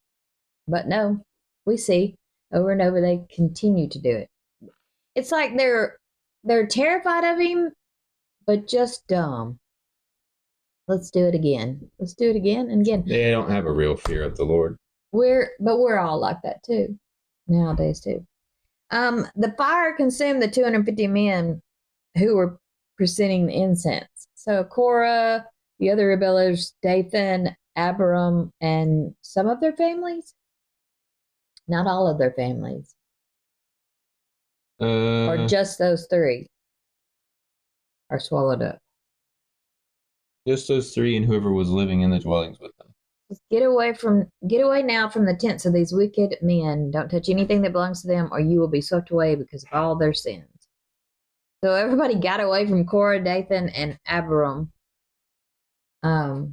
S2: But no, we see over and over they continue to do it. It's like they're terrified of him, but just dumb. Let's do it again. Let's do it again and again.
S1: They don't have a real fear of the Lord.
S2: We're all like that too, nowadays too. The fire consumed the 250 men who were presenting the incense. So Korah, the other rebellers, Dathan, Abiram, and some of their families. Not all of their families. Or just those three are swallowed up.
S1: Just those three and whoever was living in the dwellings with them.
S2: Just get away now from the tents of these wicked men. Don't touch anything that belongs to them, or you will be swept away because of all their sins. So everybody got away from Korah, Dathan, and Abiram. It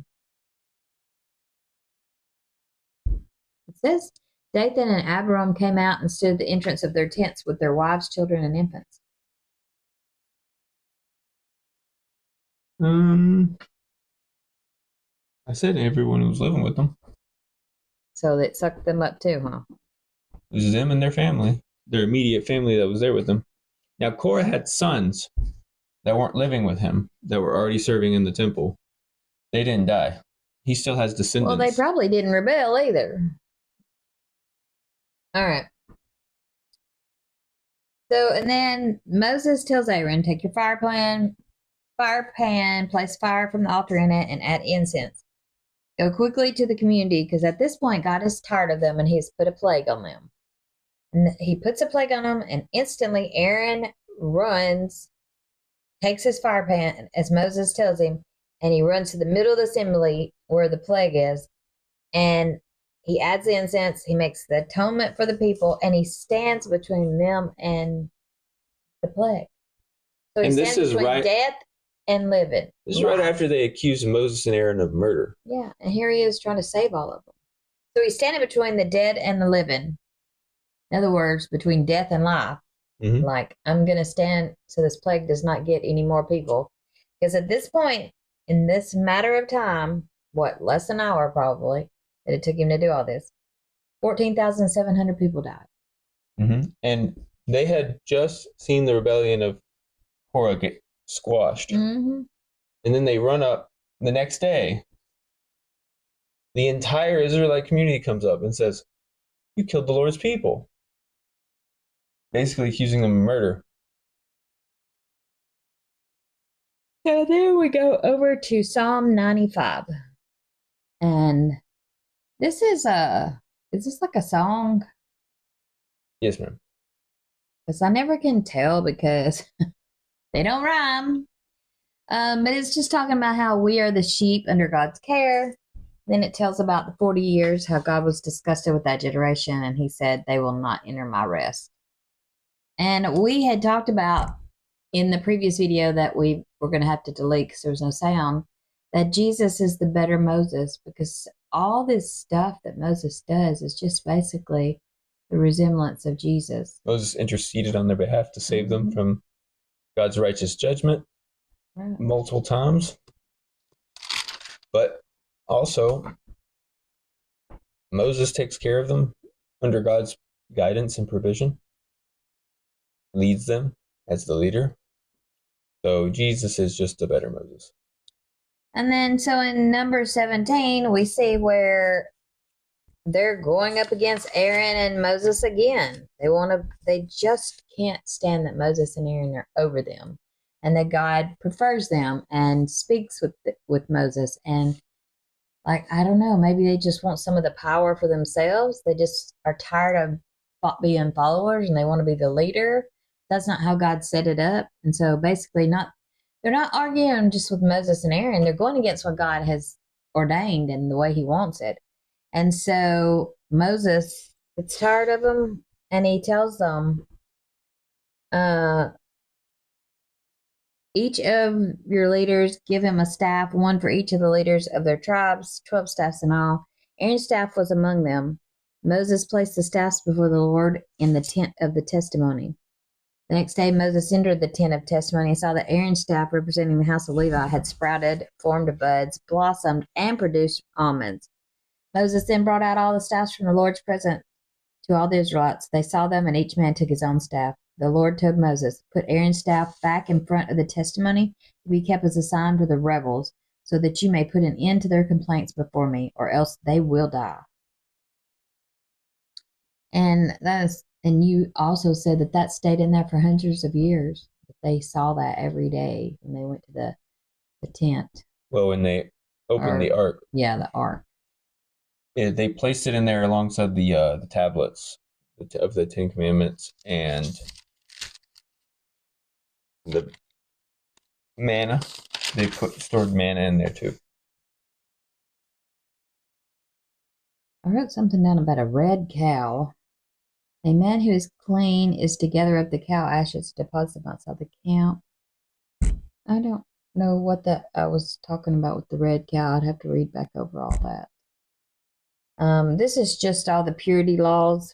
S2: says Dathan and Abiram came out and stood at the entrance of their tents with their wives, children, and infants.
S1: I said everyone who was living with them.
S2: So that sucked them up too, huh?
S1: It was them and their family, their immediate family that was there with them. Now, Korah had sons that weren't living with him, that were already serving in the temple. They didn't die. He still has descendants.
S2: Well, they probably didn't rebel either. All right. So, and then Moses tells Aaron, take your fire pan, place fire from the altar in it, and add incense. Go quickly to the community, because at this point, God is tired of them, and he's put a plague on them. And he puts a plague on them, and instantly Aaron runs, takes his fire pan, as Moses tells him, and he runs to the middle of the assembly where the plague is, and he adds the incense, he makes the atonement for the people, and he stands between them and the plague. So he stands between death and living.
S1: This is right after they accused Moses and Aaron of murder.
S2: Yeah, and here he is trying to save all of them. So he's standing between the dead and the living. In other words, between death and life. Mm-hmm. Like, I'm going to stand so this plague does not get any more people. Because at this point, in this matter of time, less than an hour probably, that it took him to do all this, 14,700 people died.
S1: Mm-hmm. And they had just seen the rebellion of Korah get squashed. Mm-hmm. And then they run up the next day. The entire Israelite community comes up and says, you killed the Lord's people. Basically accusing them of murder.
S2: So there we go over to Psalm 95. And this is this like a song?
S1: Yes, ma'am.
S2: Because I never can tell because they don't rhyme. But it's just talking about how we are the sheep under God's care. Then it tells about the 40 years, how God was disgusted with that generation, and he said, they will not enter my rest. And we had talked about in the previous video that we were going to have to delete because there was no sound, that Jesus is the better Moses, because all this stuff that Moses does is just basically the resemblance of Jesus.
S1: Moses interceded on their behalf to save them from God's righteous judgment multiple times. But also, Moses takes care of them under God's guidance and provision, leads them as the leader. So Jesus is just a better Moses.
S2: And then, so in number 17, we see where they're going up against Aaron and Moses again. They just can't stand that Moses and Aaron are over them, and that God prefers them and speaks with Moses. And like, I don't know, maybe they just want some of the power for themselves. They just are tired of being followers and they want to be the leader. That's not how God set it up. And so basically they're not arguing just with Moses and Aaron. They're going against what God has ordained and the way he wants it. And so Moses gets tired of them and he tells them, each of your leaders give him a staff, one for each of the leaders of their tribes, 12 staffs in all. Aaron's staff was among them. Moses placed the staffs before the Lord in the tent of the testimony. The next day, Moses entered the tent of testimony and saw that Aaron's staff, representing the house of Levi, had sprouted, formed buds, blossomed, and produced almonds. Moses then brought out all the staffs from the Lord's presence to all the Israelites. They saw them, and each man took his own staff. The Lord told Moses, put Aaron's staff back in front of the testimony to be kept as a sign for the rebels, so that you may put an end to their complaints before me, or else they will die. And you also said that stayed in there for hundreds of years. They saw that every day when they went to the tent.
S1: Well, when they opened the ark.
S2: Yeah, the ark.
S1: Yeah, they placed it in there alongside the tablets of the Ten Commandments and the manna. They stored manna in there too.
S2: I wrote something down about a red cow. A man who is clean is to gather up the cow ashes, deposit them outside the camp. I don't know what that I was talking about with the red cow. I'd have to read back over all that. This is just all the purity laws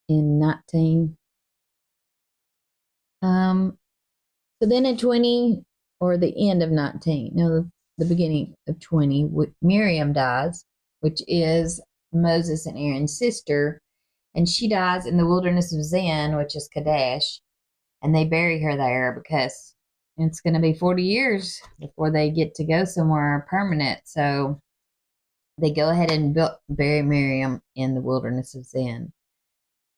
S2: in 19. So then in 20, or the end of 19, no, the beginning of 20, Miriam dies, which is Moses and Aaron's sister, and she dies in the wilderness of Zin, which is Kadesh, and they bury her there because it's going to be 40 years before they get to go somewhere permanent. So they go ahead and bury Miriam in the wilderness of Zin.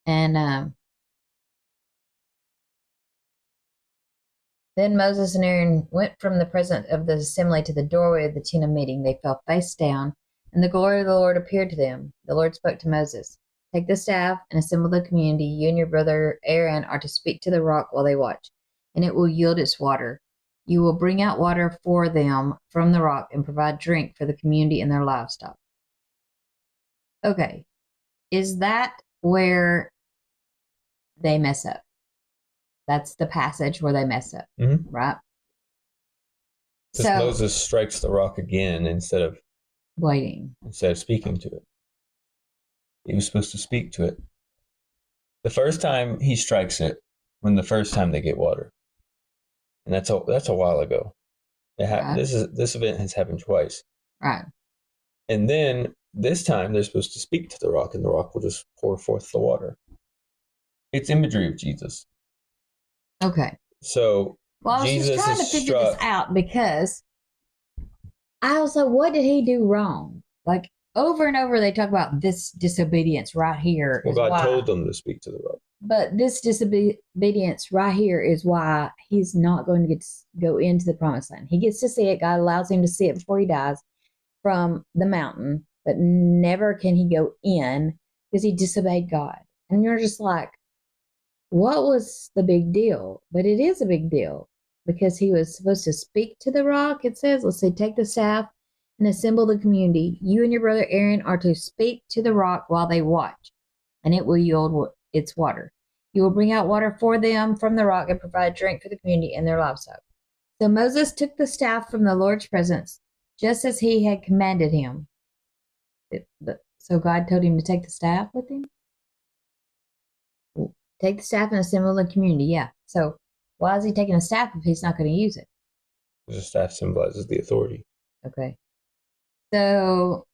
S2: And then Moses and Aaron went from the presence of the assembly to the doorway of the tent of meeting. They fell face down, and the glory of the Lord appeared to them. The Lord spoke to Moses, take the staff and assemble the community. You and your brother Aaron are to speak to the rock while they watch, and it will yield its water. You will bring out water for them from the rock and provide drink for the community and their livestock. Okay, is that where they mess up? That's the passage where they mess up, right?
S1: Because Moses strikes the rock again instead of speaking to it. He was supposed to speak to it. The first time he strikes it, when the first time they get water, and that's a while ago. Right. This event has happened twice,
S2: right?
S1: And then this time they're supposed to speak to the rock, and the rock will just pour forth the water. It's imagery of Jesus.
S2: Okay.
S1: So,
S2: I was just trying to figure this out because I was like, what did he do wrong? Like, over and over they talk about this disobedience right here.
S1: Well, God told them to speak to the rock.
S2: But this disobedience right here is why he's not going to get to go into the promised land. He gets to see it. God allows him to see it before he dies from the mountain, but never can he go in because he disobeyed God. And you're just like, what was the big deal? But it is a big deal because he was supposed to speak to the rock. It says, let's say, take the staff and assemble the community. You and your brother Aaron are to speak to the rock while they watch, and it will yield its water. You will bring out water for them from the rock and provide drink for the community and their livestock. So Moses took the staff from the Lord's presence, just as he had commanded him. So God told him to take the staff with him? Take the staff and assemble the community, yeah. So why is he taking a staff if he's not going to use it?
S1: The staff symbolizes the authority.
S2: Okay. So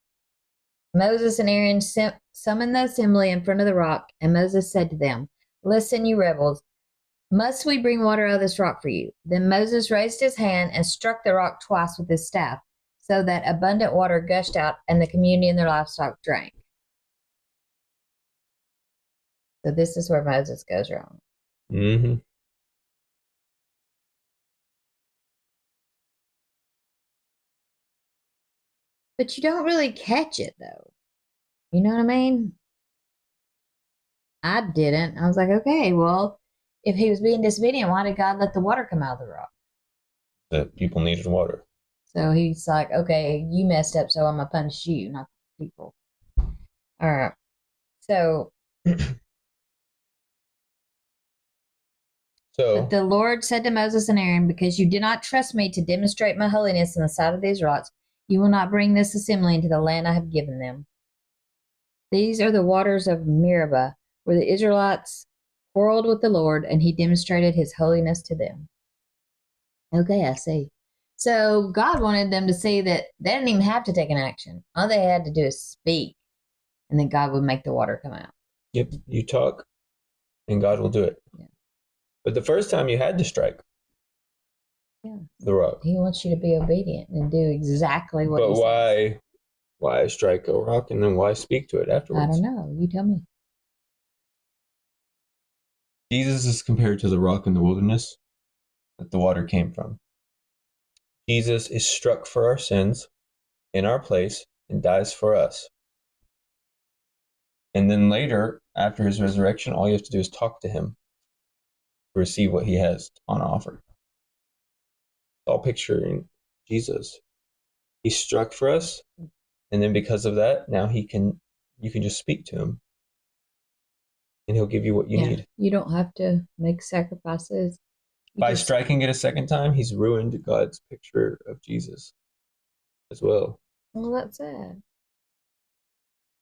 S2: Moses and Aaron summoned the assembly in front of the rock, and Moses said to them, listen, you rebels, must we bring water out of this rock for you? Then Moses raised his hand and struck the rock twice with his staff, so that abundant water gushed out, and the community and their livestock drank. So this is where Moses goes wrong.
S1: Mm-hmm.
S2: But you don't really catch it, though. You know what I mean? I didn't. I was like, okay, well, if he was being disobedient, why did God let the water come out of the rock?
S1: That people needed water.
S2: So he's like, okay, you messed up, so I'm going to punish you, not people. All right. So... But the Lord said to Moses and Aaron, because you did not trust me to demonstrate my holiness in the sight of these rocks, you will not bring this assembly into the land I have given them. These are the waters of Meribah, where the Israelites quarreled with the Lord, and he demonstrated his holiness to them. Okay, I see. So God wanted them to see that they didn't even have to take an action. All they had to do is speak, and then God would make the water come out.
S1: Yep, you talk, and God will do it.
S2: Yeah.
S1: But the first time you had to strike the rock.
S2: He wants you to be obedient and do exactly what he says.
S1: But why strike a rock and then why speak to it afterwards?
S2: I don't know. You tell me.
S1: Jesus is compared to the rock in the wilderness that the water came from. Jesus is struck for our sins in our place and dies for us. And then later, after his resurrection, all you have to do is talk to him to receive what he has on offer. All picturing Jesus. He's struck for us, and then because of that, now you can just speak to him, and he'll give you what you need.
S2: You don't have to make sacrifices.
S1: By striking it a second time, he's ruined God's picture of Jesus as well.
S2: Well, that's sad.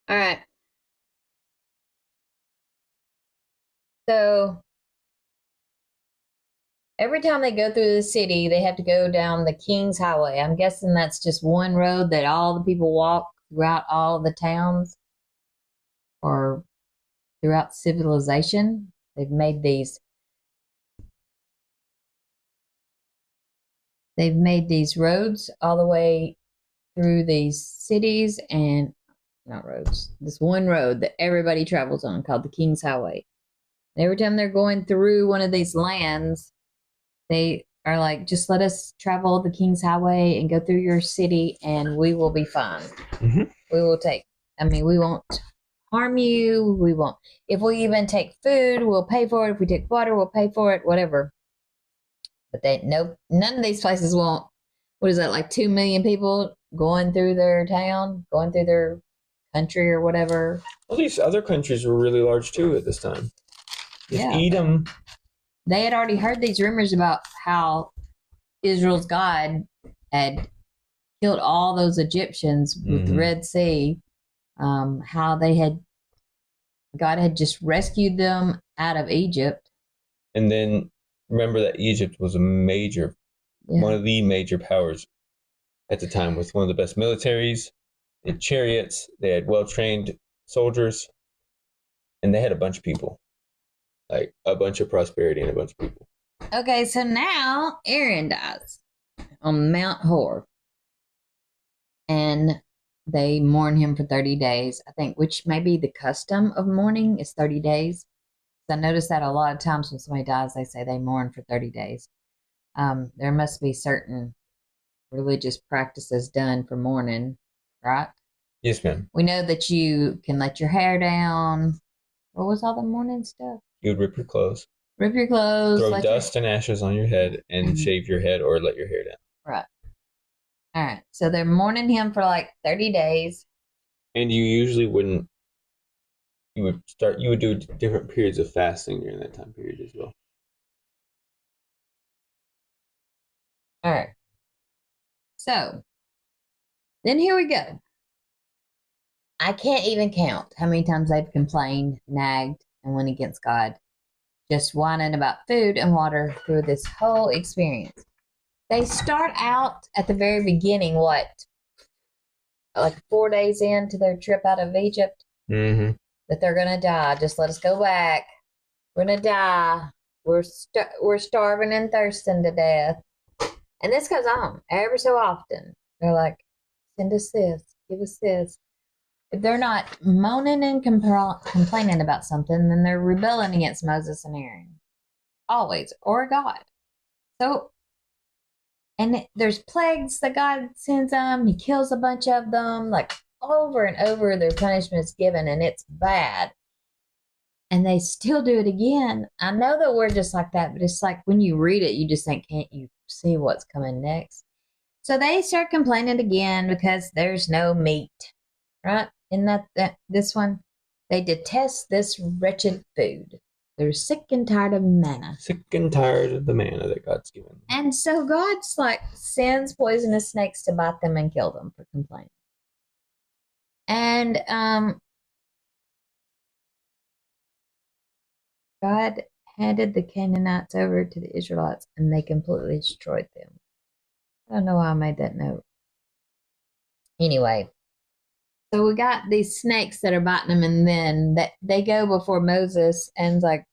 S2: All right. So every time they go through the city, they have to go down the King's Highway. I'm guessing that's just one road that all the people walk throughout all the towns or throughout civilization. They've made these roads all the way through these cities, and not roads, this one road that everybody travels on called the King's Highway. And every time they're going through one of these lands, they are like, just let us travel the King's Highway and go through your city and we will be fine.
S1: Mm-hmm.
S2: We won't harm you. We won't. If we even take food, we'll pay for it. If we take water, we'll pay for it, whatever. But none of these places want, what is that, like 2 million people going through their town, going through their country or whatever.
S1: Well, these other countries were really large too at this time. Edom.
S2: They had already heard these rumors about how Israel's God had killed all those Egyptians with the Red Sea, how God had just rescued them out of Egypt.
S1: And then remember that Egypt was one of the major powers at the time, with one of the best militaries. They had chariots, they had well-trained soldiers, and they had a bunch of people. Like a bunch of prosperity and a bunch of people.
S2: Okay, so now Aaron dies on Mount Hor. And they mourn him for 30 days, I think, which may be the custom of mourning is 30 days. So I noticed that a lot of times when somebody dies, they say they mourn for 30 days. There must be certain religious practices done for mourning, right?
S1: Yes, ma'am.
S2: We know that you can let your hair down, What was all the mourning stuff?
S1: You would rip your clothes,
S2: Rip your clothes.
S1: throw dust and ashes on your head, and shave your head or let your hair down.
S2: Right. All right. So they're mourning him for like 30 days.
S1: And you usually wouldn't. You would do different periods of fasting during that time period as well.
S2: All right. So then here we go. I can't even count how many times they've complained, nagged, and went against God, just whining about food and water through this whole experience. They start out at the very beginning, like 4 days into their trip out of Egypt, that they're going to die. Just let us go back. We're going to die. We're starving and thirsting to death. And this goes on every so often. They're like, send us this, give us this. If they're not moaning and complaining about something, then they're rebelling against Moses and Aaron. Always. Or God. So, and there's plagues that God sends them. He kills a bunch of them. Like over and over, their punishment is given, and it's bad. And they still do it again. I know that we're just like that, but it's like when you read it, you just think, can't you see what's coming next? So they start complaining again because there's no meat, right? In this one, they detest this wretched food. They're sick and tired of manna.
S1: Sick and tired of the manna that God's given them.
S2: And so God's like sends poisonous snakes to bite them and kill them for complaining. And God handed the Canaanites over to the Israelites, and they completely destroyed them. I don't know why I made that note. Anyway, so we got these snakes that are biting them, and then they go before Moses and's like,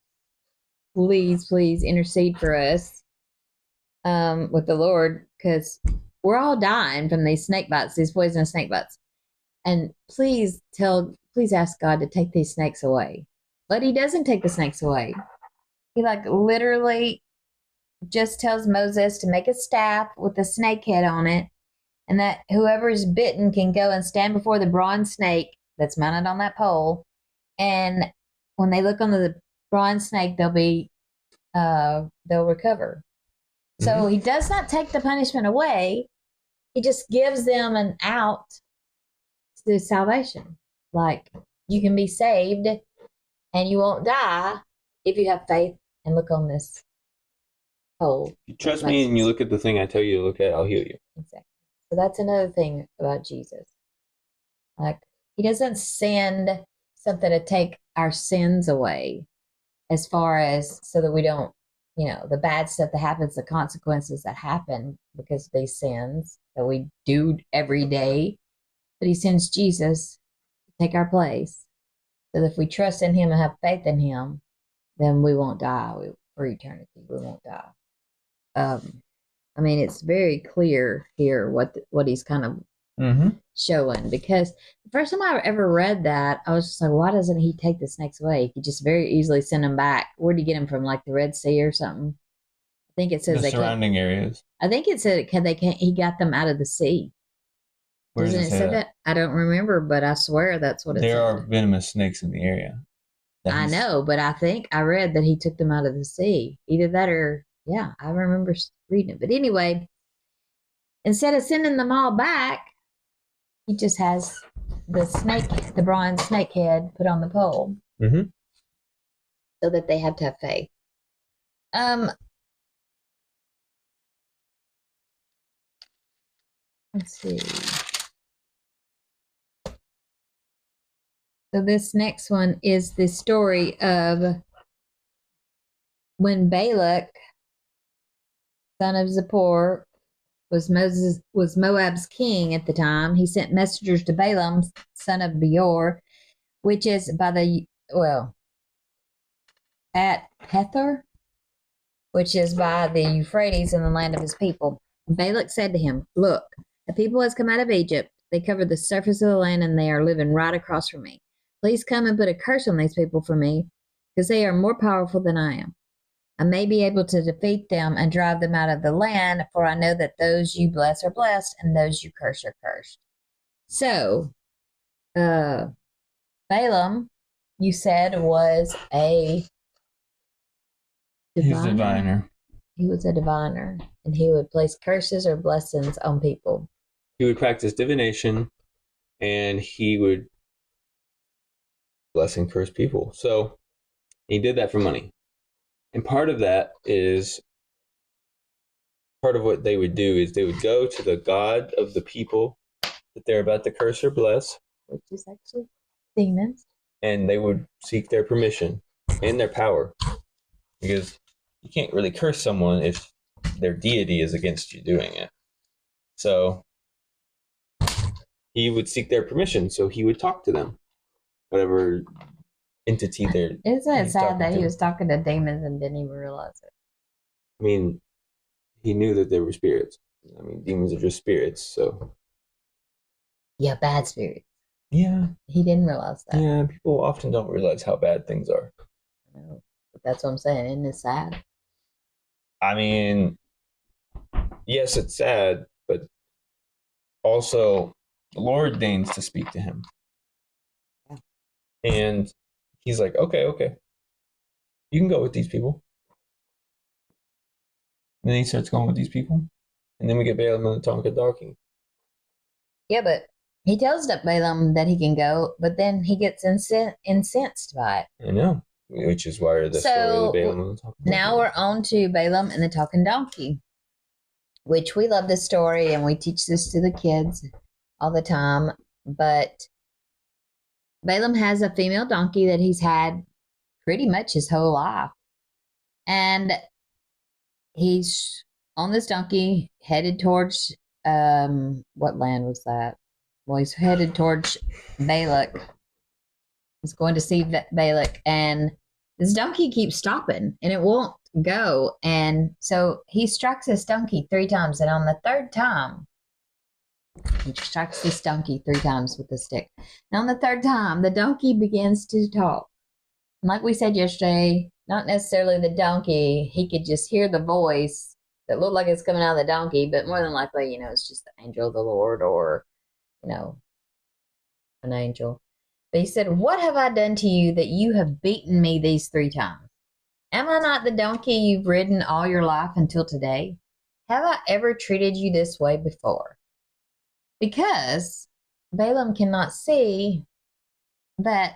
S2: please intercede for us with the Lord, because we're all dying from these snake bites, these poisonous snake bites. And please ask God to take these snakes away. But he doesn't take the snakes away. He like literally just tells Moses to make a staff with a snake head on it, and that whoever is bitten can go and stand before the bronze snake that's mounted on that pole. And when they look on the bronze snake, they'll recover. So he does not take the punishment away. He just gives them an out to salvation. Like, you can be saved and you won't die if you have faith and look on this pole.
S1: If you trust me and you look at the thing I tell you to look at, I'll heal you.
S2: Exactly. So that's another thing about Jesus. Like, he doesn't send something to take our sins away, as far as so that we don't, the bad stuff that happens, the consequences that happen because of these sins that we do every day. But he sends Jesus to take our place. So that if we trust in him and have faith in him, then we won't die for eternity. We won't die. I mean, it's very clear here what he's kind of showing, because the first time I ever read that, I was just like, why doesn't he take the snakes away? He could just very easily send them back. Where'd he get them from? Like the Red Sea or something? I think it says
S1: the surrounding areas.
S2: I think it said he got them out of the sea.
S1: Where
S2: Doesn't it say that? I don't remember, but I swear that's what it said.
S1: There are venomous snakes in the area.
S2: I know, but I think I read that he took them out of the sea. Either that or, yeah, I remember reading it. But anyway, instead of sending them all back, he just has the bronze snake head put on the pole, so that they have to have faith. Let's see. So this next one is the story of when Balak, son of Zippor, was Moab's king at the time. He sent messengers to Balaam, son of Beor, which is at Pethor, which is by the Euphrates in the land of his people. Balak said to him, look, the people has come out of Egypt. They covered the surface of the land, and they are living right across from me. Please come and put a curse on these people for me, because they are more powerful than I am. I may be able to defeat them and drive them out of the land, for I know that those you bless are blessed, and those you curse are cursed. So, Balaam you said was a
S1: He's a diviner.
S2: He was a diviner, and he would place curses or blessings on people.
S1: He would practice divination, and he would bless and curse people. So he did that for money. And part of what they would do is they would go to the god of the people that they're about to curse or bless,
S2: which is actually demons,
S1: and they would seek their permission and their power, because you can't really curse someone if their deity is against you doing it. So he would seek their permission, so he would talk to them, whatever entity they're.
S2: Isn't it sad that he was talking to demons and didn't even realize it?
S1: I mean, he knew that they were spirits. I mean, demons are just spirits, so.
S2: Yeah, bad spirits.
S1: Yeah.
S2: He didn't realize that.
S1: Yeah, people often don't realize how bad things are.
S2: I know, but that's what I'm saying. Isn't it sad?
S1: I mean, yes, it's sad, but also the Lord deigns to speak to him.
S2: Yeah.
S1: And he's like, okay, you can go with these people. And then he starts going with these people. And then we get Balaam and the Tonka donkey.
S2: Yeah, but he tells Balaam that he can go, but then he gets incensed by it.
S1: I know, which is why the story of the Balaam and the Tonka donkey.
S2: Now we're on to Balaam and the talking donkey, which we love this story, and we teach this to the kids all the time. But Balaam has a female donkey that he's had pretty much his whole life. And he's on this donkey headed towards, what land was that? Well, he's headed towards Balak. He's going to see Balak, and this donkey keeps stopping and it won't go. And so he strikes this donkey 3 times. And on the 3rd time, he strikes this donkey 3 times with a stick. And on the 3rd time, the donkey begins to talk. And like we said yesterday, not necessarily the donkey. He could just hear the voice that looked like it's coming out of the donkey, but more than likely, it's just the angel of the Lord, or, an angel. But he said, "What have I done to you that you have beaten me these 3 times? Am I not the donkey you've ridden all your life until today? Have I ever treated you this way before?" Because Balaam cannot see that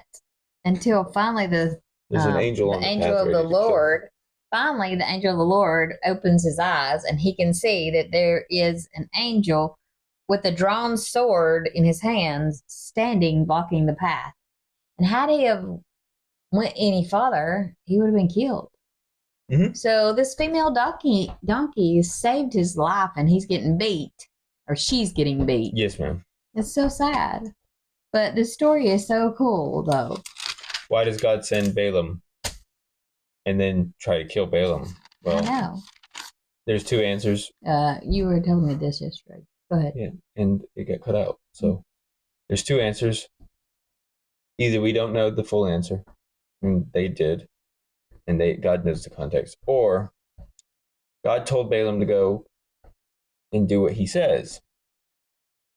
S2: until finally there's an angel of the Lord. Finally, the angel of the Lord opens his eyes, and he can see that there is an angel with a drawn sword in his hands, standing, blocking the path. And had he have went any farther, he would have been killed. Mm-hmm. So this female donkey saved his life, and he's getting beat, or she's getting beat.
S1: Yes, ma'am.
S2: It's so sad. But the story is so cool, though.
S1: Why does God send Balaam and then try to kill Balaam?
S2: Well, I know.
S1: There's 2 answers.
S2: You were telling me this yesterday. Go ahead.
S1: Yeah, and it got cut out. So there's 2 answers. Either we don't know the full answer, and they did, and God knows the context, or God told Balaam to go and do what he says.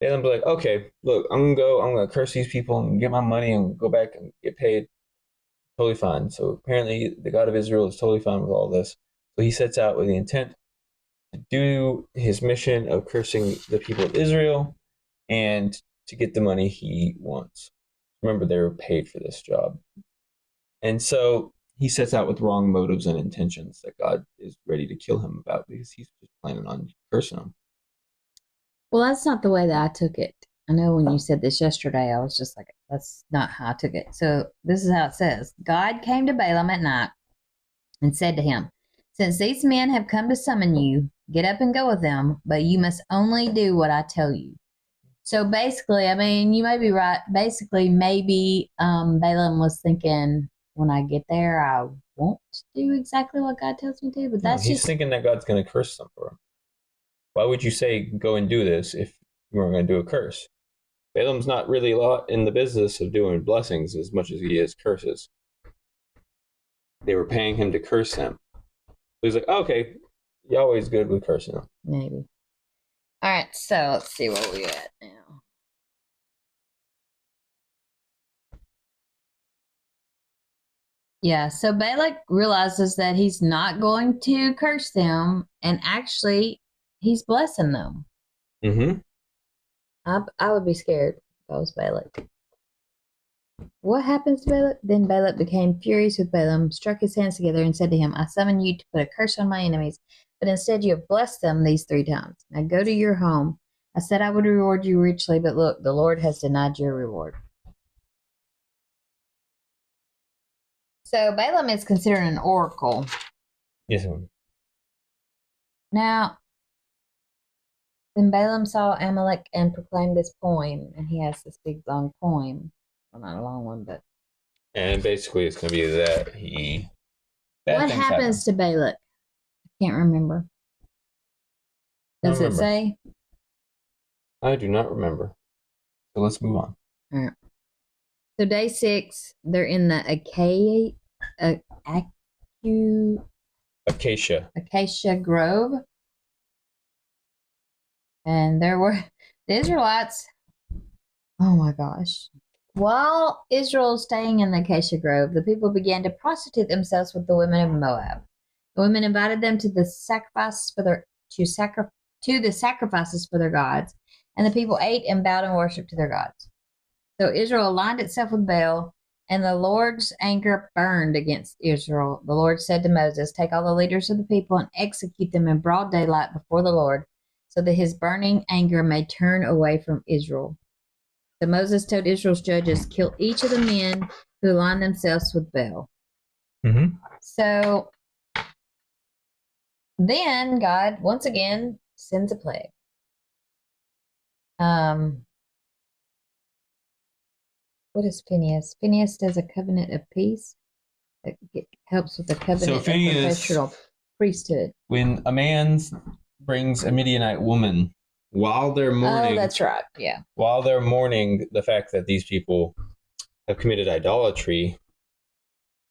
S1: Balaam be like, okay, look, I'm gonna curse these people and get my money and go back and get paid. Totally fine. So apparently the God of Israel is totally fine with all this. So he sets out with the intent to do his mission of cursing the people of Israel and to get the money he wants. Remember, they were paid for this job. And so he sets out with wrong motives and intentions that God is ready to kill him about, because he's just planning on cursing him.
S2: Well, that's not the way that I took it. I know when you said this yesterday, I was just like, that's not how I took it. So this is how it says. God came to Balaam at night and said to him, "Since these men have come to summon you, get up and go with them, but you must only do what I tell you." So basically, I mean, you may be right. Basically, maybe Balaam was thinking, when I get there, I won't do exactly what God tells me to. But that's
S1: he's thinking that God's going to curse them for him. Why would you say, go and do this if you weren't going to do a curse? Balaam's not really a lot in the business of doing blessings as much as he is curses. They were paying him to curse them. So he's like, okay, Yahweh's good with cursing them.
S2: Maybe. All right, so let's see where we're at now. Yeah, so Balak realizes that he's not going to curse them, and actually, he's blessing them.
S1: Mm-hmm.
S2: I would be scared if I was Balak. What happens to Balak? Then Balak became furious with Balaam, struck his hands together, and said to him, I summoned you to put a curse on my enemies, but instead you have blessed them these 3 times. Now go to your home. I said I would reward you richly, but look, the Lord has denied your reward. So Balaam is considered an oracle.
S1: Yes, ma'am.
S2: Now, then Balaam saw Amalek and proclaimed this poem, and he has this big long poem. Well, not a long one, but.
S1: And basically, it's going to be that he.
S2: What happens to Balak? I can't remember. Does it say?
S1: I do not remember. So let's move on.
S2: All right. So day 6, they're in the acacia grove. And there were the Israelites. Oh my gosh. While Israel was staying in the acacia grove, the people began to prostitute themselves with the women of Moab. The women invited them to the sacrifices for their gods, and the people ate and bowed and worshipped to their gods. So Israel aligned itself with Baal, and the Lord's anger burned against Israel. The Lord said to Moses, take all the leaders of the people and execute them in broad daylight before the Lord, so that his burning anger may turn away from Israel. So Moses told Israel's judges, kill each of the men who aligned themselves with Baal.
S1: Mm-hmm.
S2: So then God, once again, sends a plague. What is Phineas? Phineas does a covenant of peace that helps with the covenant of professional priesthood.
S1: When a man brings a Midianite woman while they're mourning.
S2: Oh, that's right. Yeah.
S1: While they're mourning the fact that these people have committed idolatry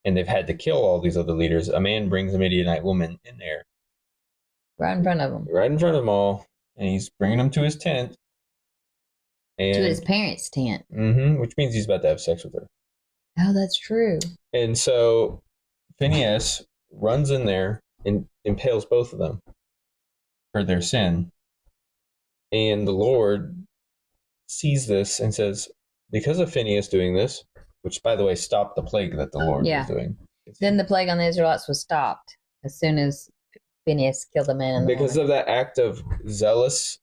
S1: and they've had to kill all these other leaders, a man brings a Midianite woman in there.
S2: Right in front of them.
S1: Right in front of them all. And he's bringing them to his tent. And,
S2: to his parents' tent.
S1: Mm-hmm, which means he's about to have sex with her.
S2: Oh, that's true.
S1: And so Phineas runs in there and impales both of them for their sin. And the Lord sees this and says, because of Phineas doing this, which, by the way, stopped the plague that the Lord was doing.
S2: Then the plague on the Israelites was stopped as soon as Phineas killed the man.
S1: Because of that act of zealousness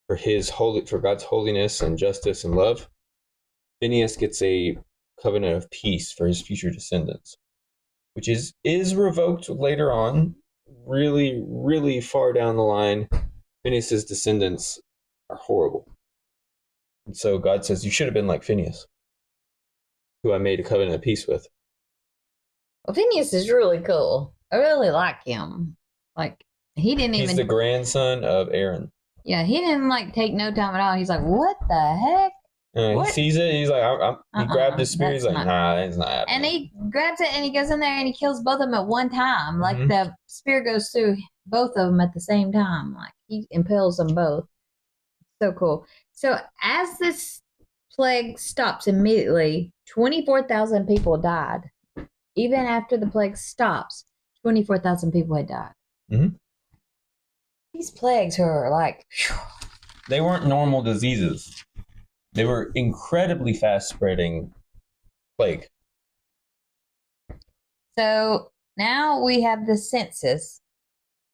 S1: for God's holiness and justice and love, Phineas gets a covenant of peace for his future descendants, which is revoked later on. Really, really far down the line, Phineas's descendants are horrible. And so God says, you should have been like Phineas, who I made a covenant of peace with.
S2: Well, Phineas is really cool. I really like him. Like, he's
S1: the grandson of Aaron.
S2: Yeah, he didn't take no time at all. He's like, what the heck?
S1: He sees it. He's like, he grabbed his spear. He's like, nah, that's not happening.
S2: And he grabs it and he goes in there and he kills both of them at one time. Like the spear goes through both of them at the same time. Like he impales them both. So cool. So as this plague stops immediately, 24,000 people died. Even after the plague stops, 24,000 people had died.
S1: Mm-hmm.
S2: These plagues are like... Whew.
S1: They weren't normal diseases. They were incredibly fast-spreading plague.
S2: So now we have the census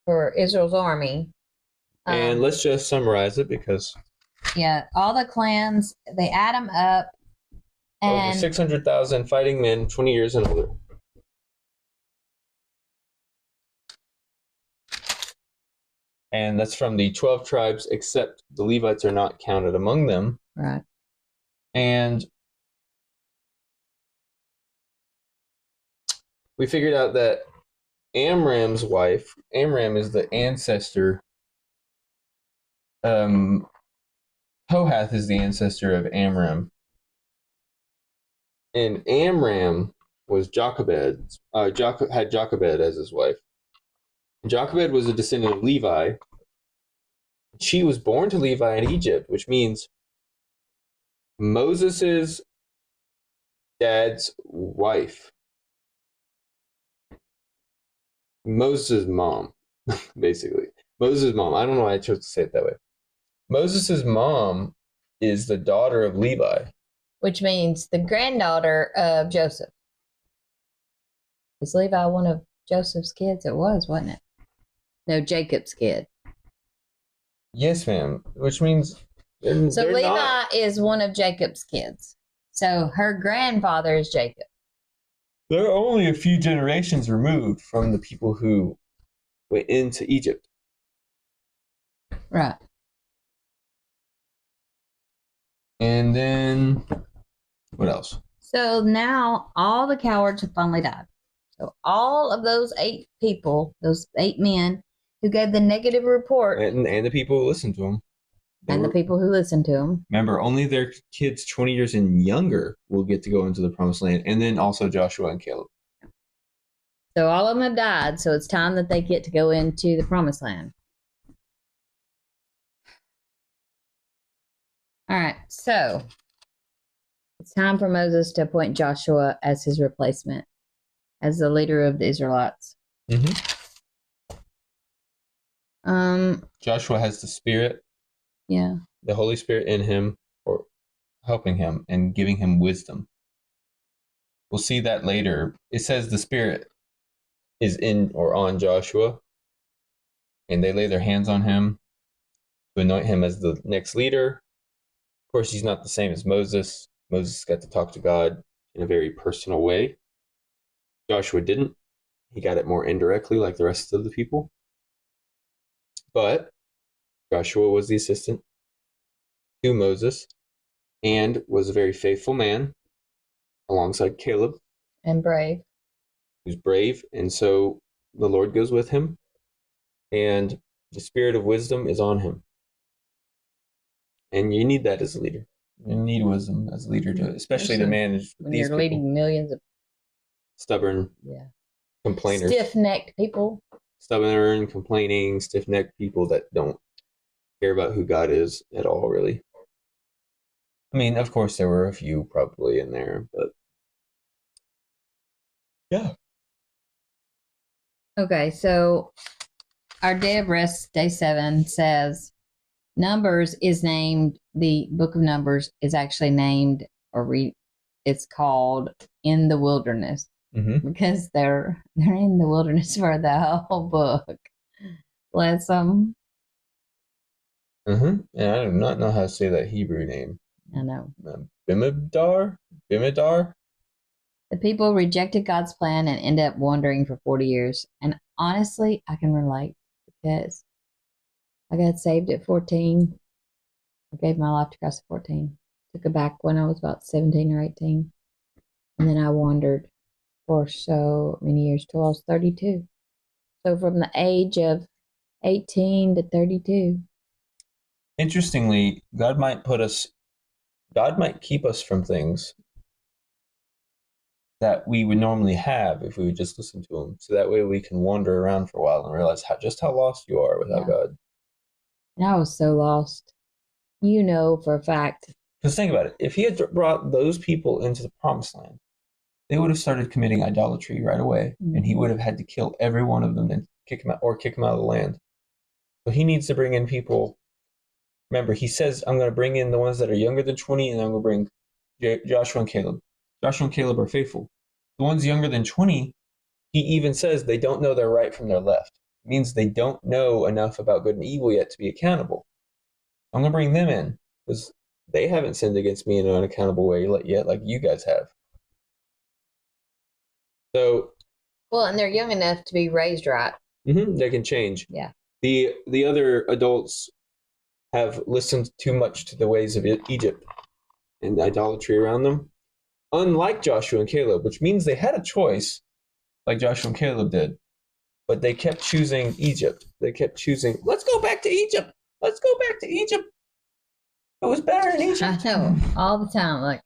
S2: for Israel's army.
S1: And let's just summarize it because...
S2: Yeah, all the clans, they add them up. And
S1: over 600,000 fighting men, 20 years and older. And that's from the 12 tribes, except the Levites are not counted among them.
S2: Right.
S1: And we figured out that Amram's wife, Amram is the ancestor. Kohath is the ancestor of Amram. And Amram was Jochebed, had Jochebed as his wife. Jochebed was a descendant of Levi. She was born to Levi in Egypt, which means Moses's dad's wife. Moses' mom, basically. Moses' mom. I don't know why I chose to say it that way. Moses' mom is the daughter of Levi.
S2: Which means the granddaughter of Joseph. Is Levi one of Joseph's kids? It was, wasn't it? No, Jacob's kid.
S1: Yes, ma'am. Which means
S2: so Levi is one of Jacob's kids. So her grandfather is Jacob.
S1: They're only a few generations removed from the people who went into Egypt.
S2: Right.
S1: And then, what else?
S2: So now all the cowards have finally died. So all of those 8 people, those 8 men who gave the negative report.
S1: And the people who listened to them.
S2: And the people who listened to them.
S1: Remember, only their kids 20 years and younger will get to go into the promised land. And then also Joshua and Caleb.
S2: So all of them have died. So it's time that they get to go into the promised land. All right. So it's time for Moses to appoint Joshua as his replacement, as the leader of the Israelites.
S1: Joshua has the Spirit.
S2: Yeah.
S1: The Holy Spirit in him, or helping him and giving him wisdom. We'll see that later. It says the Spirit is in or on Joshua, and they lay their hands on him to anoint him as the next leader. Of course, he's not the same as Moses. Moses got to talk to God in a very personal way. Joshua didn't. He got it more indirectly like the rest of the people. But Joshua was the assistant to Moses and was a very faithful man alongside Caleb.
S2: And brave.
S1: Who's brave. And so the Lord goes with him, and the spirit of wisdom is on him. And you need that as a leader. You need wisdom as a leader, especially to manage
S2: when
S1: these
S2: you're leading millions of
S1: stubborn, complainers,
S2: stiff-necked people.
S1: Stubborn, complaining, stiff-necked people that don't care about who God is at all, really. I mean, of course, there were a few probably in there, but yeah.
S2: Okay, so our day of rest, day 7, says Numbers is named, the book of Numbers is actually named, it's called In the Wilderness, because they're in the wilderness for the whole book. Bless them.
S1: And I do not know how to say that Hebrew name.
S2: I know.
S1: Bimidar?
S2: The people rejected God's plan and ended up wandering for 40 years. And honestly, I can relate because I got saved at 14. I gave my life to Christ at 14. Took it back when I was about 17 or 18. And then I wandered for so many years till I was 32. So from the age of 18 to 32.
S1: Interestingly, God might keep us from things that we would normally have if we would just listen to him. So that way we can wander around for a while and realize just how lost you are without God.
S2: And I was so lost. You know for a fact.
S1: Because think about it. If he had brought those people into the promised land, they would have started committing idolatry right away. And he would have had to kill every one of them and kick them out of the land. So he needs to bring in people. Remember, he says, I'm going to bring in the ones that are younger than 20, and I'm going to bring Joshua and Caleb. Joshua and Caleb are faithful. The ones younger than 20, he even says they don't know their right from their left. It means they don't know enough about good and evil yet to be accountable. I'm going to bring them in because they haven't sinned against me in an unaccountable way yet, like you guys have. So,
S2: well, and they're young enough to be raised right.
S1: They can change.
S2: Yeah.
S1: The other adults have listened too much to the ways of Egypt and the idolatry around them, unlike Joshua and Caleb, which means they had a choice, like Joshua and Caleb did, but they kept choosing Egypt. They kept choosing, let's go back to Egypt. Let's go back to Egypt. It was better in Egypt.
S2: I know, all the time. Like,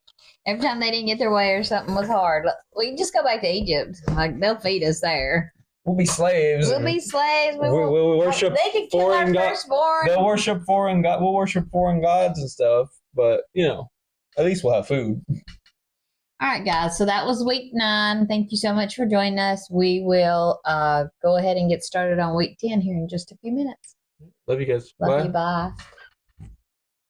S2: every time they didn't get their way or something was hard, we can just go back to Egypt. Like, they'll feed us there.
S1: We'll be slaves.
S2: We'll be slaves.
S1: We'll worship.
S2: They could kill our firstborn.
S1: They'll worship foreign gods. We'll worship foreign gods and stuff. But at least we'll have food.
S2: All right, guys. So that was week 9. Thank you so much for joining us. We will go ahead and get started on week 10 here in just a few minutes.
S1: Love you guys.
S2: Love
S1: Bye.
S2: you. Bye.